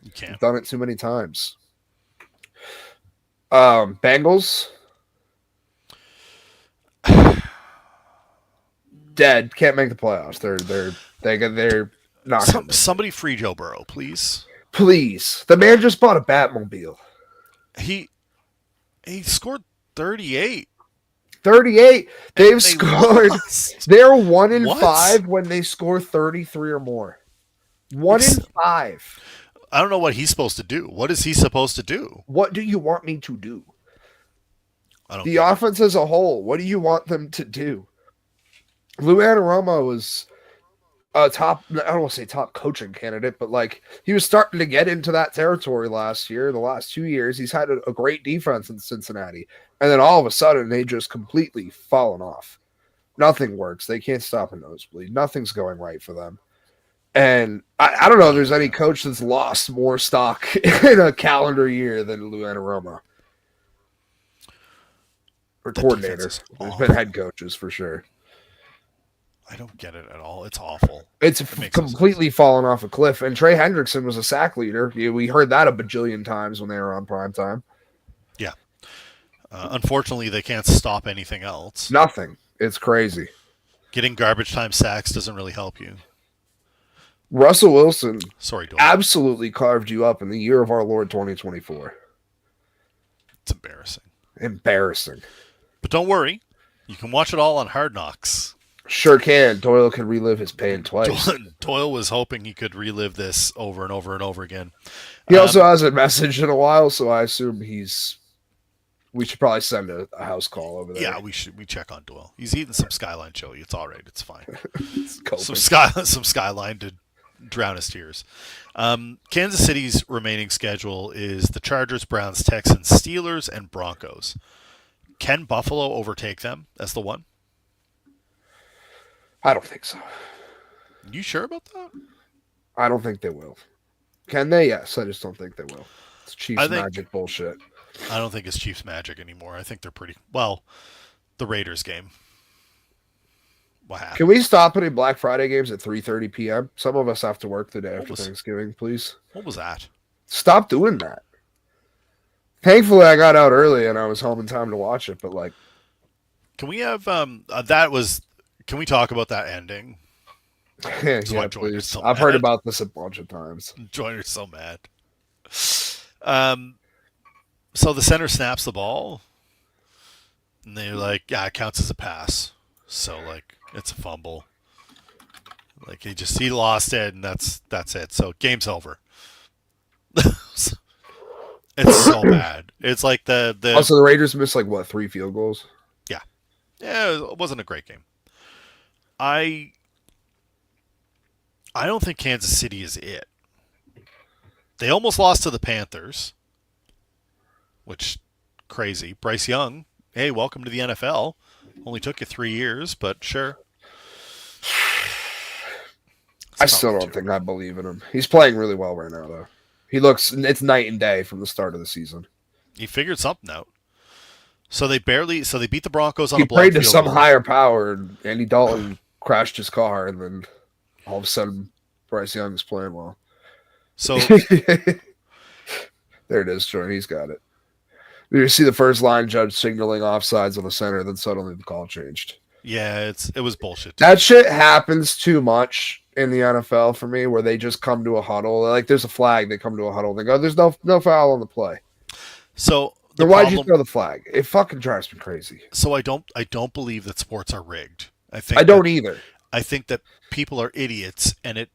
You can't. I've done it too many times. Bengals. Dead. Can't make the playoffs. They're not. Somebody free Joe Burrow, please. Please. The man just bought a Batmobile. He scored 38. 38. They've scored. They're 1-5 when they score 33 or more. 1-5. I don't know what he's supposed to do. What is he supposed to do? What do you want me to do? The offense as a whole. What do you want them to do? Lou Anarumo was a top, I don't want to say top coaching candidate, but like he was starting to get into that territory last year. The last 2 years, he's had a great defense in Cincinnati. And then all of a sudden, they just completely fallen off. Nothing works. They can't stop a nosebleed. Nothing's going right for them. And I don't know if there's any coach that's lost more stock in a calendar year than Lou Anarumo. Or coordinators. There's been head coaches for sure. I don't get it at all. It's awful. It's completely fallen off a cliff. And Trey Hendrickson was a sack leader. We heard that a bajillion times when they were on primetime. Yeah. Unfortunately, they can't stop anything else. Nothing. It's crazy. Getting garbage time sacks doesn't really help you. Russell Wilson Doyle. Absolutely carved you up in the year of our Lord 2024. It's embarrassing. Embarrassing. But don't worry. You can watch it all on Hard Knocks. Sure can. Doyle can relive his pain twice. Doyle was hoping he could relive this over and over and over again. He also hasn't messaged in a while, so I assume we should probably send a house call over there. Yeah, we check on Doyle. He's eating some Skyline chili. It's all right. It's fine. some Skyline to drown his tears. Kansas City's remaining schedule is the Chargers, Browns, Texans, Steelers, and Broncos. Can Buffalo overtake them as the one? I don't think so. You sure about that? I don't think they will. Can they? Yes. I just don't think they will. It's Chiefs magic bullshit. I don't think it's Chiefs magic anymore. I think they're pretty... Well, the Raiders game. What happened? Can we stop putting Black Friday games at 3:30 p.m.? Some of us have to work the day after Thanksgiving, please. What was that? Stop doing that. Thankfully, I got out early and I was home in time to watch it, but like... Can we have... Can we talk about that ending? Yeah, please. So I've heard about this a bunch of times. Joiner's so mad. So the center snaps the ball, and they're like, yeah, it counts as a pass. So, like, it's a fumble. Like, he lost it, and that's it. So, game's over. It's so bad. It's like Also, the Raiders missed, 3 field goals? Yeah. Yeah, it wasn't a great game. I don't think Kansas City is it. They almost lost to the Panthers, which crazy. Bryce Young, hey, welcome to the NFL. Only took you 3 years, but sure. I still don't think I believe in him. He's playing really well right now, though. It's night and day from the start of the season. He figured something out. So they beat the Broncos on He a blocked prayed to field some goal. higher power, and Andy Dalton crashed his car, and then all of a sudden, Bryce Young is playing well. So there it is, Jordan. He's got it. You see the first line judge signaling offsides on the center, then suddenly the call changed. yeah, it was bullshit. That shit happens too much in the NFL for me, where they just come to a huddle. Like there's a flag, they come to a huddle, they go, "There's no foul on the play." So Then why'd you throw the flag? It fucking drives me crazy. So I don't believe that sports are rigged. I don't either. I think that people are idiots, and it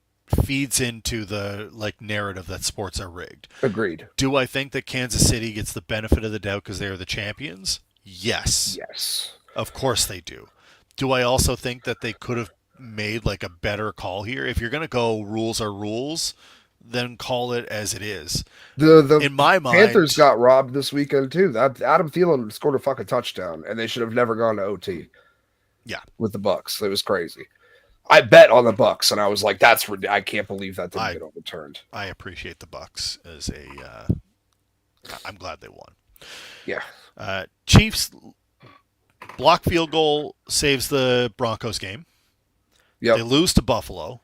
feeds into the narrative that sports are rigged. Agreed. Do I think that Kansas City gets the benefit of the doubt because they are the champions? Yes. Yes. Of course they do. Do I also think that they could have made a better call here? If you're going to go rules are rules, then call it as it is. In my mind, Panthers got robbed this weekend too. That Adam Thielen scored a fucking touchdown, and they should have never gone to OT. Yeah, with the Bucks, it was crazy. I bet on the Bucks, and I was like, I can't believe that didn't get overturned." I appreciate the Bucks as I'm glad they won. Yeah. Chiefs block field goal saves the Broncos game. Yep. They lose to Buffalo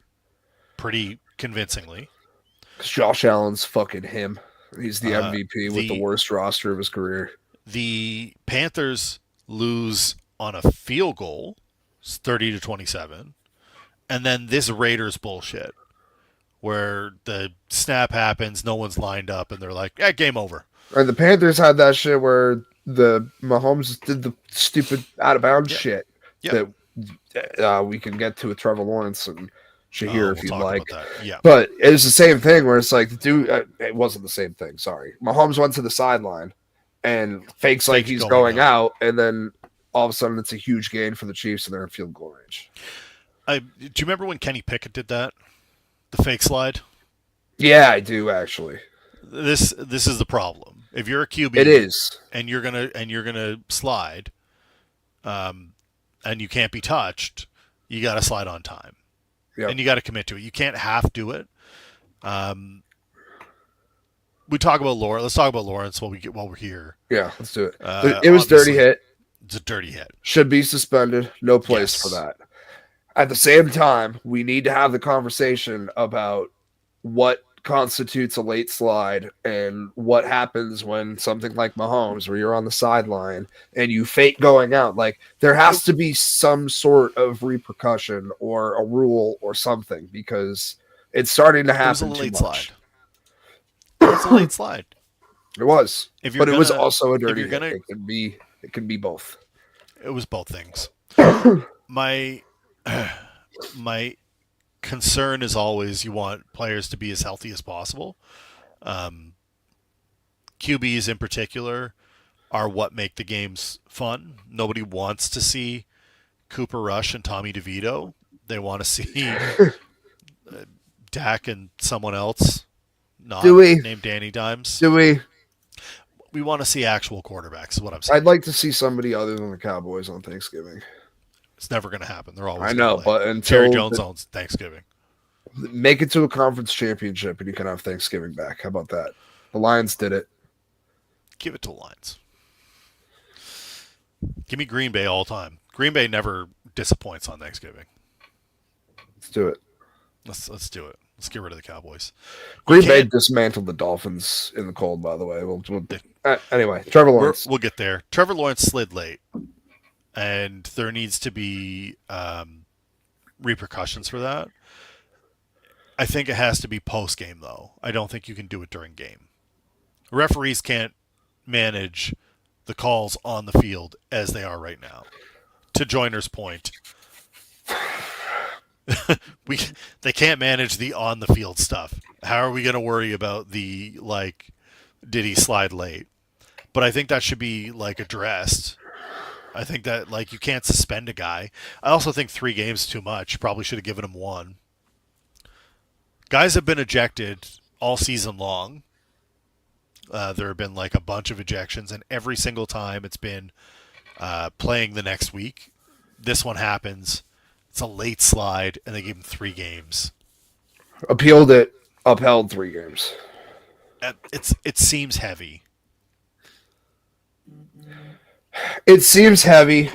pretty convincingly. Josh Allen's fucking him. He's the MVP with the worst roster of his career. The Panthers lose on a field goal, 30-27. And then this Raiders bullshit where the snap happens, no one's lined up, and they're like, game over. And the Panthers had that shit where the Mahomes did the stupid out of bounds shit that we can get to with Trevor Lawrence and Shahir if you'd like. Yeah. But it was the same thing where it's like the dude. It wasn't the same thing. Sorry, Mahomes went to the sideline and fakes like he's going out, and then all of a sudden it's a huge gain for the Chiefs and they're in field goal range. Do you remember when Kenny Pickett did that? The fake slide? Yeah, I do actually. This is the problem. If you're a QB, it is, and you're gonna slide, and you can't be touched, you got to slide on time, and you got to commit to it. You can't half do it. We talk about Lawrence. Let's talk about Lawrence while we're here. Yeah, let's do it. It was dirty hit. It's a dirty hit. Should be suspended. No place for that. At the same time, we need to have the conversation about what constitutes a late slide and what happens when something like Mahomes, where you're on the sideline and you fake going out. Like, there has to be some sort of repercussion or a rule or something, because it's starting to happen too much. It was a late slide. It was, but it was also a dirty hit. It can be both. It was both things. My concern is always you want players to be as healthy as possible. QBs in particular are what make the games fun. Nobody wants to see Cooper Rush and Tommy DeVito. They want to see Dak and someone else, not named Danny Dimes. Do we? We want to see actual quarterbacks, is what I'm saying. I'd like to see somebody other than the Cowboys on Thanksgiving. It's never going to happen. They're always. I know, but until Jerry Jones owns Thanksgiving. Make it to a conference championship, and you can have Thanksgiving back. How about that? The Lions did it. Give it to the Lions. Give me Green Bay all the time. Green Bay never disappoints on Thanksgiving. Let's do it. Let's do it. Let's get rid of the Cowboys. Green Bay dismantled the Dolphins in the cold, by the way. Anyway, Trevor Lawrence. We'll get there. Trevor Lawrence slid late, and there needs to be repercussions for that. I think it has to be post-game, though. I don't think you can do it during game. Referees can't manage the calls on the field as they are right now. To Joyner's point, they can't manage the on-the-field stuff. How are we going to worry about the, did he slide late? But I think that should be, addressed. I think that, you can't suspend a guy. I also think 3 games is too much. Probably should have given him 1. Guys have been ejected all season long. There have been, a bunch of ejections, and every single time it's been playing the next week. This one happens. It's a late slide, and they give him 3 games. Appealed it, upheld 3 games. it seems heavy. It seems heavy.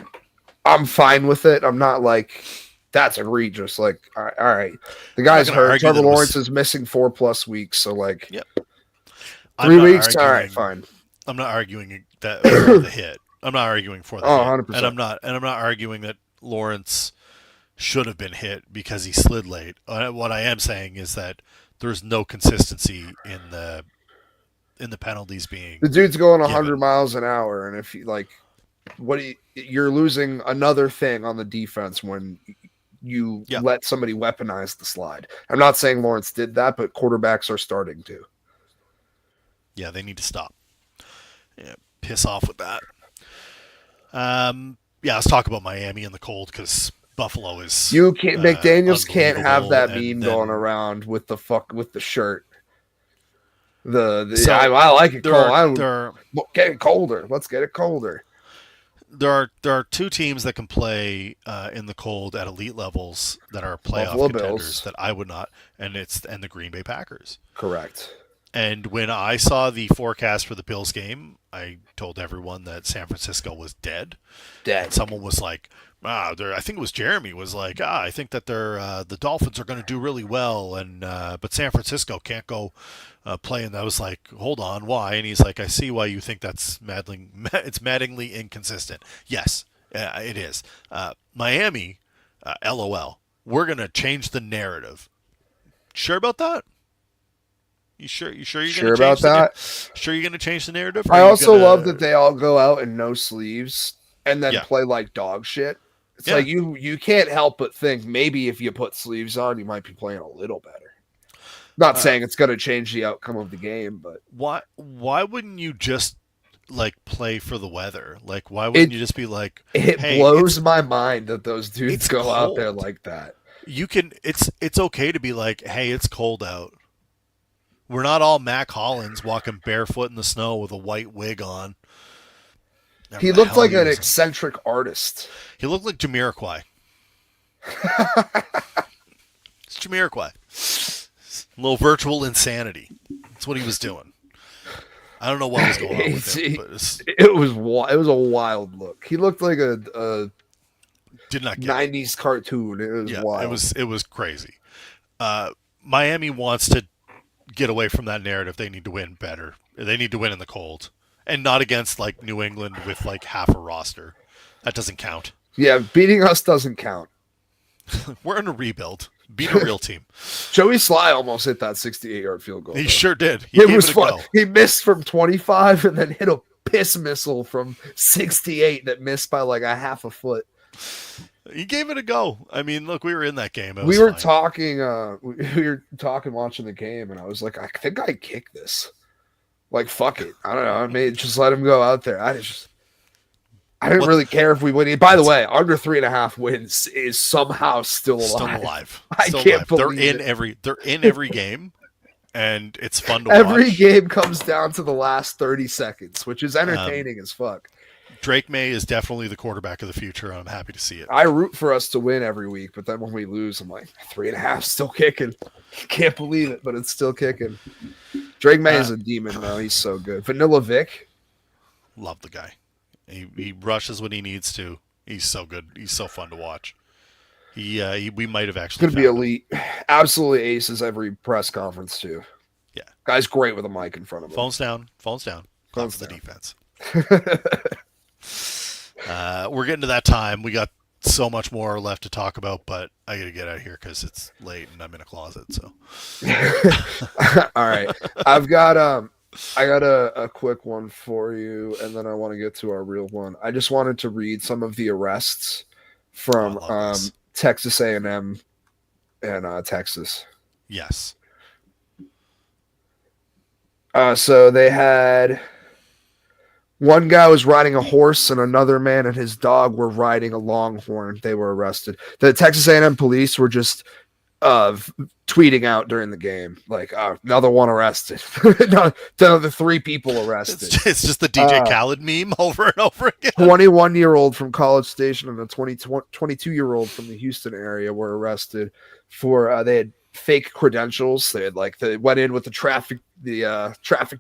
I'm fine with it. I'm not like that's egregious. Like, all right. The I'm not guy's going to hurt. argue Trevor that it Lawrence was. is missing 4+ weeks. So like Yep. I'm 3 not weeks. All right, arguing. fine. I'm not arguing that for the hit. I'm not arguing for the Oh, hit, 100%. and I'm not arguing that Lawrence should have been hit because he slid late. What I am saying is that there's no consistency in the penalties being The dude's going 100 given. miles an hour, and if you like, you're losing another thing on the defense when you Yeah, let somebody weaponize the slide. I'm not saying Lawrence did that, but quarterbacks are starting to. yeah, they need to stop. Yeah, piss off with that. Yeah, let's talk about Miami in the cold because Buffalo is You can't. McDaniel's can't have unbelievable. that And meme going then around with the shirt. so I like it there cold. are I'm there are getting colder. Let's get it colder. there are two teams that can play in the cold at elite levels that are playoff Buffalo contenders Bills. that I would not, and the Green Bay Packers. Correct. And when I saw the forecast for the Bills game, I told everyone that San Francisco was dead. Dead. And someone was like, I think it was Jeremy was like, I think that the Dolphins are going to do really well, and but San Francisco can't go play. And I was like, hold on, why? And he's like, I see why you think that's it's maddeningly inconsistent. Yes, it is. Miami, LOL. We're going to change the narrative. Sure about that? You sure you're Sure going to about change that? sure you're going to change the narrative? Or I are you also gonna... love that they all go out in no sleeves and then Yeah. play like dog shit. It's Yeah. like you can't help but think maybe if you put sleeves on, you might be playing a little better. Not saying it's going to change the outcome of the game, but why wouldn't you just like play for the weather? Like why wouldn't you just be like, it hey, blows my mind that those dudes go cold. out there like that. You can it's okay to be like, hey, it's cold out. We're not all Mac Hollins walking barefoot in the snow with a white wig on. He looked like an eccentric artist. He looked like Jamiroquai. It's Jamiroquai. A little virtual insanity. That's what he was doing. I don't know what was going on with him, but it was a wild look. He looked like a did not get 90s cartoon. It was wild. It was crazy. Miami wants to get away from that narrative. They need to win better. They need to win in the cold, and not against like New England with like half a roster. That doesn't count. Yeah, beating us doesn't count. We're in a rebuild. Beat a real team. Joey Sly almost hit that 68-yard field goal. He sure did. It was fun. He missed from 25 and then hit a piss missile from 68 that missed by like a half a foot. He gave it a go. I mean, look, we were in that game. We were talking watching the game, and I was like, I think I kick this. Like, fuck it. I don't know. I mean, just let him go out there. I didn't really care if we win. By the way, under 3.5 wins is somehow still alive. I can't believe they're in every game, and it's fun to watch. Every game comes down to the last 30 seconds, which is entertaining as fuck. Drake May is definitely the quarterback of the future, and I'm happy to see it. I root for us to win every week, but then when we lose, I'm like, 3.5 still kicking. Can't believe it, but it's still kicking. Drake May is a demon, though. He's so good. Vanilla Vic. Love the guy. He rushes when he needs to. He's so good. He's so fun to watch. We might have actually. Going to be elite. Absolutely aces every press conference, too. Yeah. Guy's great with a mic in front of him. Phones down. Clap for the defense. We're getting to that time. We got so much more left to talk about, but I got to get out of here because it's late and I'm in a closet. So. All right. I got a quick one for you, and then I want to get to our real one. I just wanted to read some of the arrests from Texas A&M and Texas. Yes. So they had one guy was riding a horse, and another man and his dog were riding a longhorn. They were arrested. The Texas A&M police were just tweeting out during the game, like, another one arrested. Another 3 people arrested. It's just the DJ Khaled meme over and over again. 21-year-old from College Station and a 22-year-old from the Houston area were arrested for they had fake credentials. They went in with the traffic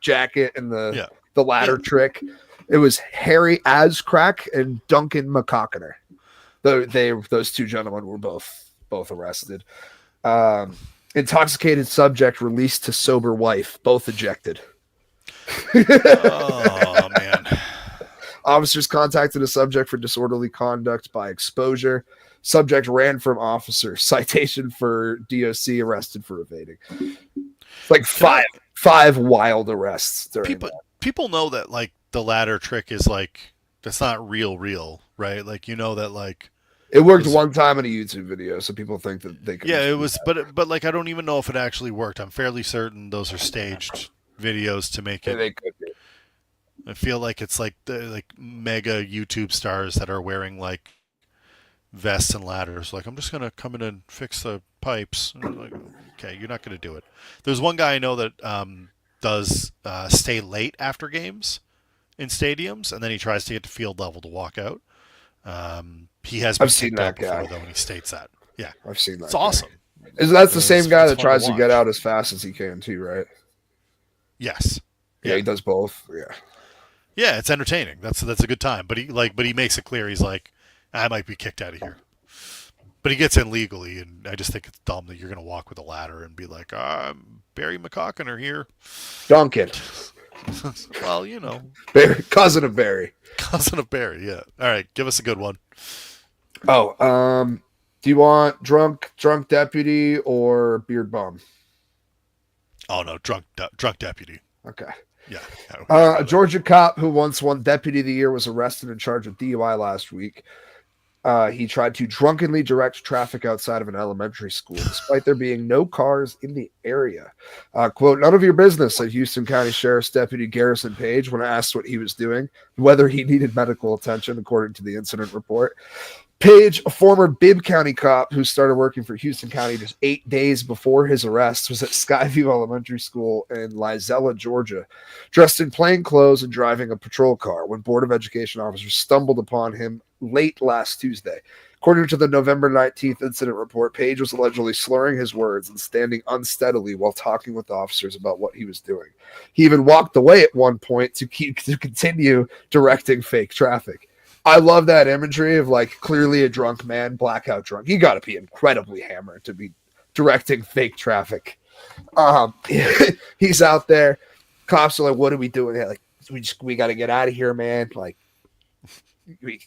jacket and the ladder trick. It was Harry Ascrack and Duncan McCockiner. Those two gentlemen were both arrested. Intoxicated subject released to sober wife, both ejected. Oh man. Officers contacted a subject for disorderly conduct by exposure. Subject ran from officer. Citation for DOC, arrested for evading. Like five wild arrests during that. People know that like the ladder trick is like that's not real, right? Like that like it worked one time in a YouTube video, so people think that they could. Yeah, it was, but like I don't even know if it actually worked. I'm fairly certain those are staged videos to make it. Yeah, they could be. I feel like it's like the mega YouTube stars that are wearing like vests and ladders. Like I'm just gonna come in and fix the pipes. And like, okay, you're not gonna do it. There's one guy I know that does stay late after games in stadiums, and then he tries to get to field level to walk out. He has been kicked out before, though, and he states that. Yeah, I've seen that. It's awesome. That's the same guy that tries to get out as fast as he can too, right? Yes. Yeah, he does both. Yeah. Yeah, it's entertaining. That's a good time. But he makes it clear he's like, I might be kicked out of here. But he gets in legally, and I just think it's dumb that you're going to walk with a ladder and be like, I'm Barry McCockiner here. Duncan. Well, Barry, cousin of Barry. Cousin of Barry, yeah. All right, give us a good one. Oh, do you want drunk deputy or beard bum? Oh no, drunk deputy. Okay. Yeah. A Georgia cop who once won Deputy of the Year was arrested and charged with DUI last week. He tried to drunkenly direct traffic outside of an elementary school, despite there being no cars in the area. Quote, none of your business, said Houston County Sheriff's Deputy Garrison Page when asked what he was doing, whether he needed medical attention, according to the incident report. Page, a former Bibb County cop who started working for Houston County just 8 days before his arrest, was at Skyview Elementary School in Lizella, Georgia, dressed in plain clothes and driving a patrol car when Board of Education officers stumbled upon him late last Tuesday. According to the November 19th incident report, Page was allegedly slurring his words and standing unsteadily while talking with officers about what he was doing. He even walked away at one point to continue directing fake traffic. I love that imagery of like clearly a drunk man, blackout drunk. You got to be incredibly hammered to be directing fake traffic. He's out there. Cops are like, "What are we doing?" Like, we got to get out of here, man. Like,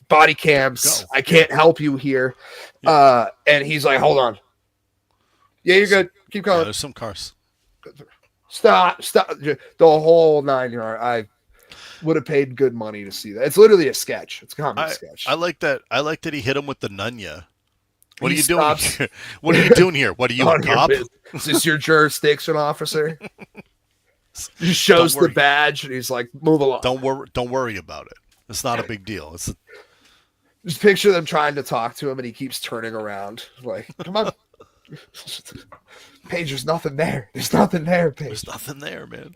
body cams. Go. I can't help you here. Yeah. And he's like, "Hold on. Yeah, you're good. Keep going." Yeah, there's some cars. Stop. The whole 9 yard. I would have paid good money to see that. It's literally a sketch. It's a comedy sketch. I like that. I like that he hit him with the nunya. What are you doing here? What are you doing here? What are you, a cop? Is this your jurisdiction, officer? He shows the badge and he's like, "Move along." Don't worry about it. It's not a big deal. Just picture them trying to talk to him and he keeps turning around. Like, come on. Paige, there's nothing there. There's nothing there, Paige. There's nothing there, man.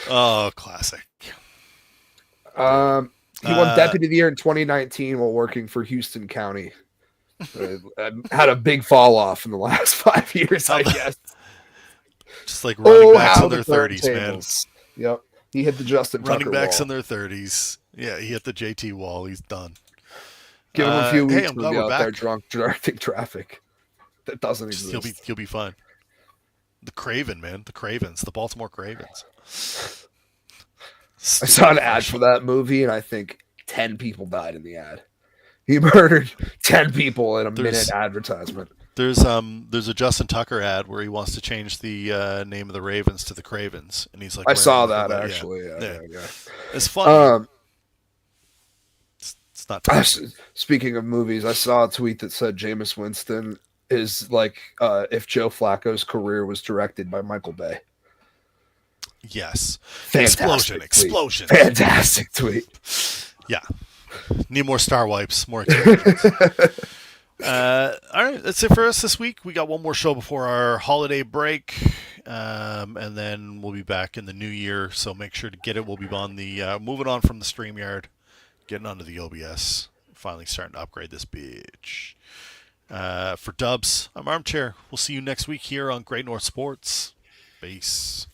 Oh, classic. He won Deputy of the Year in 2019 while working for Houston County. Had a big fall off in the last 5 years, I guess. Just like running backs in their 30s, man. Yep. He hit the Justin Tucker running backs wall. in their 30s. Yeah, he hit the JT wall. He's done. Give him a few weeks to be out there drunk directing traffic. That doesn't exist. He'll be fine. The Craven, man. The Cravens. The Baltimore Cravens. I saw an ad for that movie, and I think 10 people died in the ad. He murdered 10 people in a minute advertisement. There's a Justin Tucker ad where he wants to change the name of the Ravens to the Cravens, and he's like, I saw that actually. Yeah. It's funny. It's not. Speaking of movies, I saw a tweet that said Jameis Winston is like if Joe Flacco's career was directed by Michael Bay. Yes. Fantastic Explosion. Fantastic tweet. Yeah. Need more star wipes, more experience. All right, that's it for us this week. We got one more show before our holiday break, and then we'll be back in the new year. So make sure to get it. We'll be on the moving on from the StreamYard, getting onto the OBS, finally starting to upgrade this bitch. For Dubs, I'm Armchair. We'll see you next week here on Great North Sports. Peace.